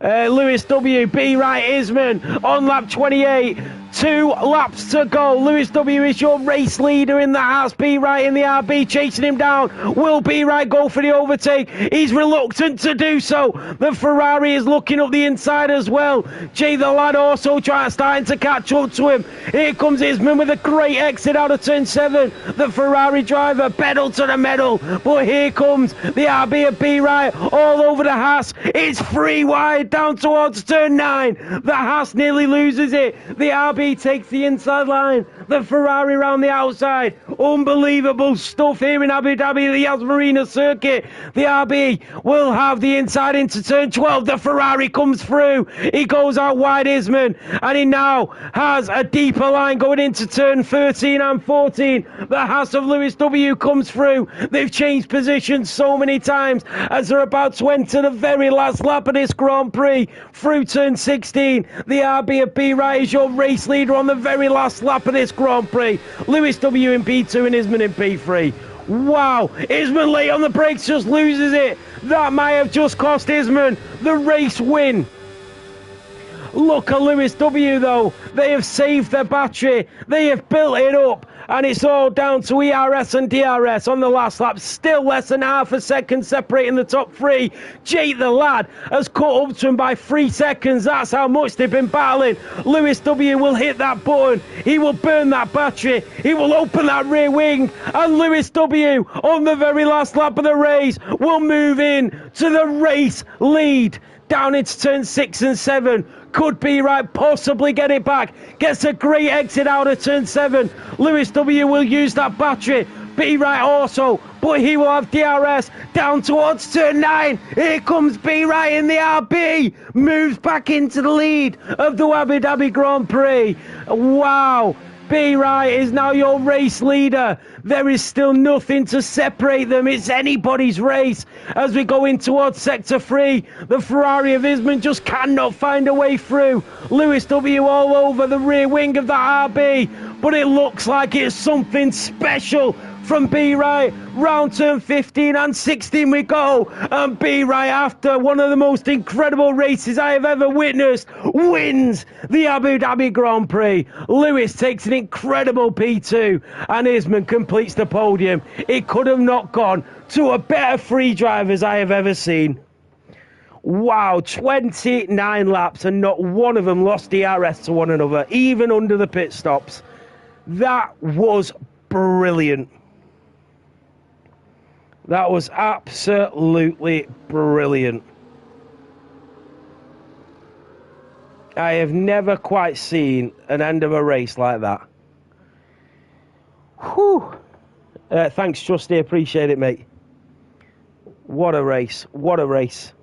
Lewis W, B Wright, Isman on lap 28. 2 laps to go. Lewis W is your race leader in the house. B Wright in the RB chasing him down. Will B Wright go for the overtake? He's reluctant to do so. The Ferrari is looking up the inside as well. Jay the lad also starting to catch up to him. Here comes Isman with a great exit out of turn 7. The Ferrari driver pedal to the metal. But here comes the RB of B Wright all over the Haas. It's 3 wide down towards turn 9. The Haas nearly loses it. The RB takes the inside line. The Ferrari around the outside. Unbelievable stuff here in Abu Dhabi, the Yas Marina circuit. The RB will have the inside into turn 12. The Ferrari comes through. He goes out wide, Isman, and he now has a deeper line going into turn 13 and 14. The Haas of Lewis W comes through. They've changed positions so many times as they're about to enter the very last lap of this Grand Prix through turn 16. The RB of B Wright is your race leader on the very last lap of this Grand Prix. Lewis W in P2 and Isman in P3. Wow, Isman late on the brakes, just loses it. That might have just cost Isman the race win. Look at Lewis W though. They have saved their battery. They have built it up. And it's all down to ERS and DRS on the last lap. Still less than half a second separating the top 3. Jake the lad has caught up to him by 3 seconds. That's how much they've been battling. Lewis W will hit that button. He will burn that battery. He will open that rear wing. And Lewis W on the very last lap of the race will move in to the race lead. Down into turn 6 and 7. Could be right, possibly get it back. Gets a great exit out of turn 7. Lewis W will use that battery. B Wright also, but he will have DRS down towards turn 9. Here comes B Wright in the RB. Moves back into the lead of the Abu Dhabi Grand Prix. Wow. B Wright is now your race leader. There is still nothing to separate them. It's anybody's race. As we go in towards sector 3, the Ferrari of Isman just cannot find a way through. Lewis W all over the rear wing of the RB, but it looks like it's something special from B Wright. Round turn 15 and 16 we go, and B Wright, after one of the most incredible races I have ever witnessed, wins the Abu Dhabi Grand Prix. Lewis takes an incredible P2 and Isman completes the podium. It could have not gone to a better 3 drivers I have ever seen. Wow, 29 laps and not one of them lost DRS to one another, even under the pit stops. That was brilliant. That was absolutely brilliant. I have never quite seen an end of a race like that. Whew. Thanks, Trusty. Appreciate it, mate. What a race. What a race.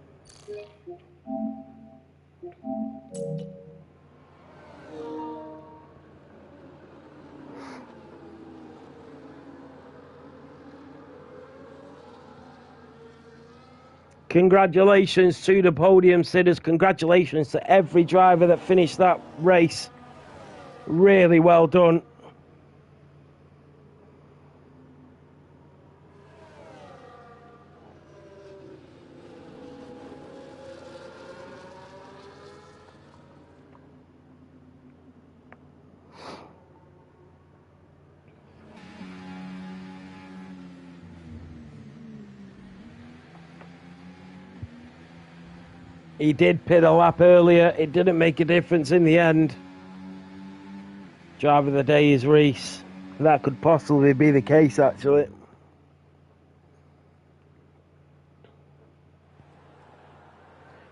Congratulations to the podium sitters. Congratulations to every driver that finished that race. Really well done. He did pit a lap earlier. It didn't make a difference in the end. Driver of the day is Reese. That could possibly be the case, actually.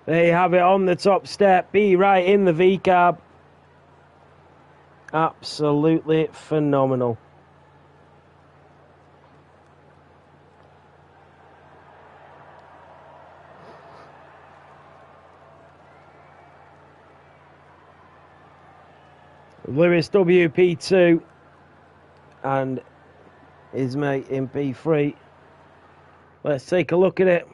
There you have it on the top step. Be right in the V-cab. Absolutely phenomenal. Lewis WP2 and his mate in P3. Let's take a look at it.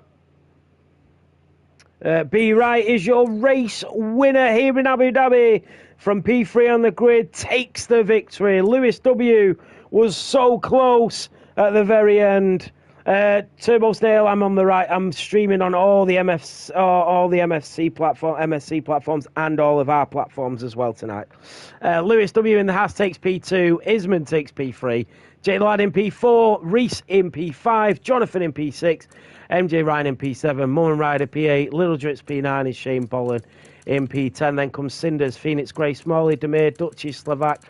B Wright is your race winner here in Abu Dhabi from P3 on the grid, takes the victory. Lewis W was so close at the very end. Turbo Snail, I'm on the right. I'm streaming on all the MSC platforms and all of our platforms as well tonight. Lewis W in the Haas takes P2, Isman takes P3, J Lad in P4, Reese in P5, Jonathan in P6, MJ Ryan in P7, Mullen Ryder P8, Little Dritz P9 is Shane Bolland in P10. Then comes Cinders, Phoenix Gray, Smalley, Demir, Dutchy, Slovak,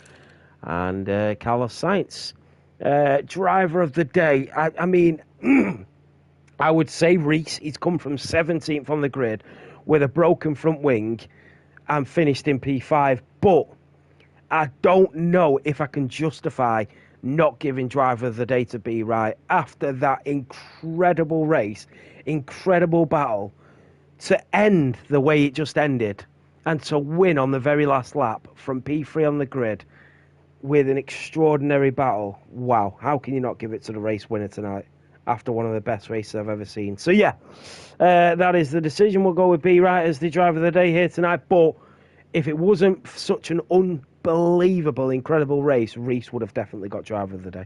and Carlos Sainz. Driver of the day, I mean, I would say Reese. He's come from 17th on the grid with a broken front wing and finished in P5. But I don't know if I can justify not giving driver of the day to B Right after that incredible race, incredible battle, to end the way it just ended and to win on the very last lap from P3 on the grid with an extraordinary battle. Wow, how can you not give it to the race winner tonight after one of the best races I've ever seen? So yeah, that is the decision. We'll go with B Right as the driver of the day here tonight. But if it wasn't such an unbelievable, incredible race, Reese would have definitely got driver of the day.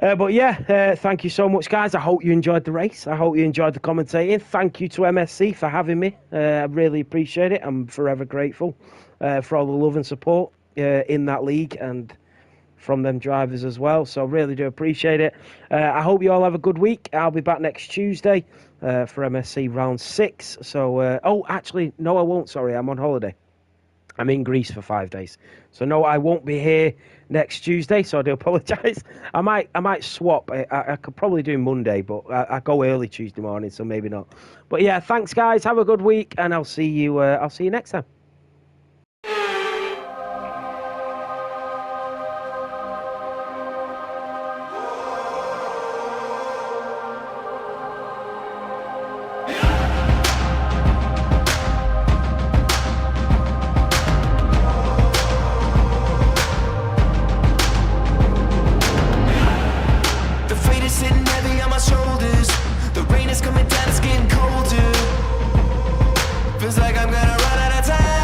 But yeah, thank you so much, guys. I hope you enjoyed the race. I hope you enjoyed the commentating. Thank you to MSC for having me. I really appreciate it. I'm forever grateful for all the love and support in that league and from them drivers as well. So really do appreciate it. I hope you all have a good week. I'll be back next Tuesday for MSC round 6. So, oh, actually, no, I won't. Sorry, I'm on holiday. I'm in Greece for 5 days. So no, I won't be here next Tuesday, so I do apologise. I might swap. I could probably do Monday, but I go early Tuesday morning, so maybe not. But yeah, thanks guys. Have a good week, and I'll see you next time. Feels like I'm gonna run out of time.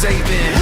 saving.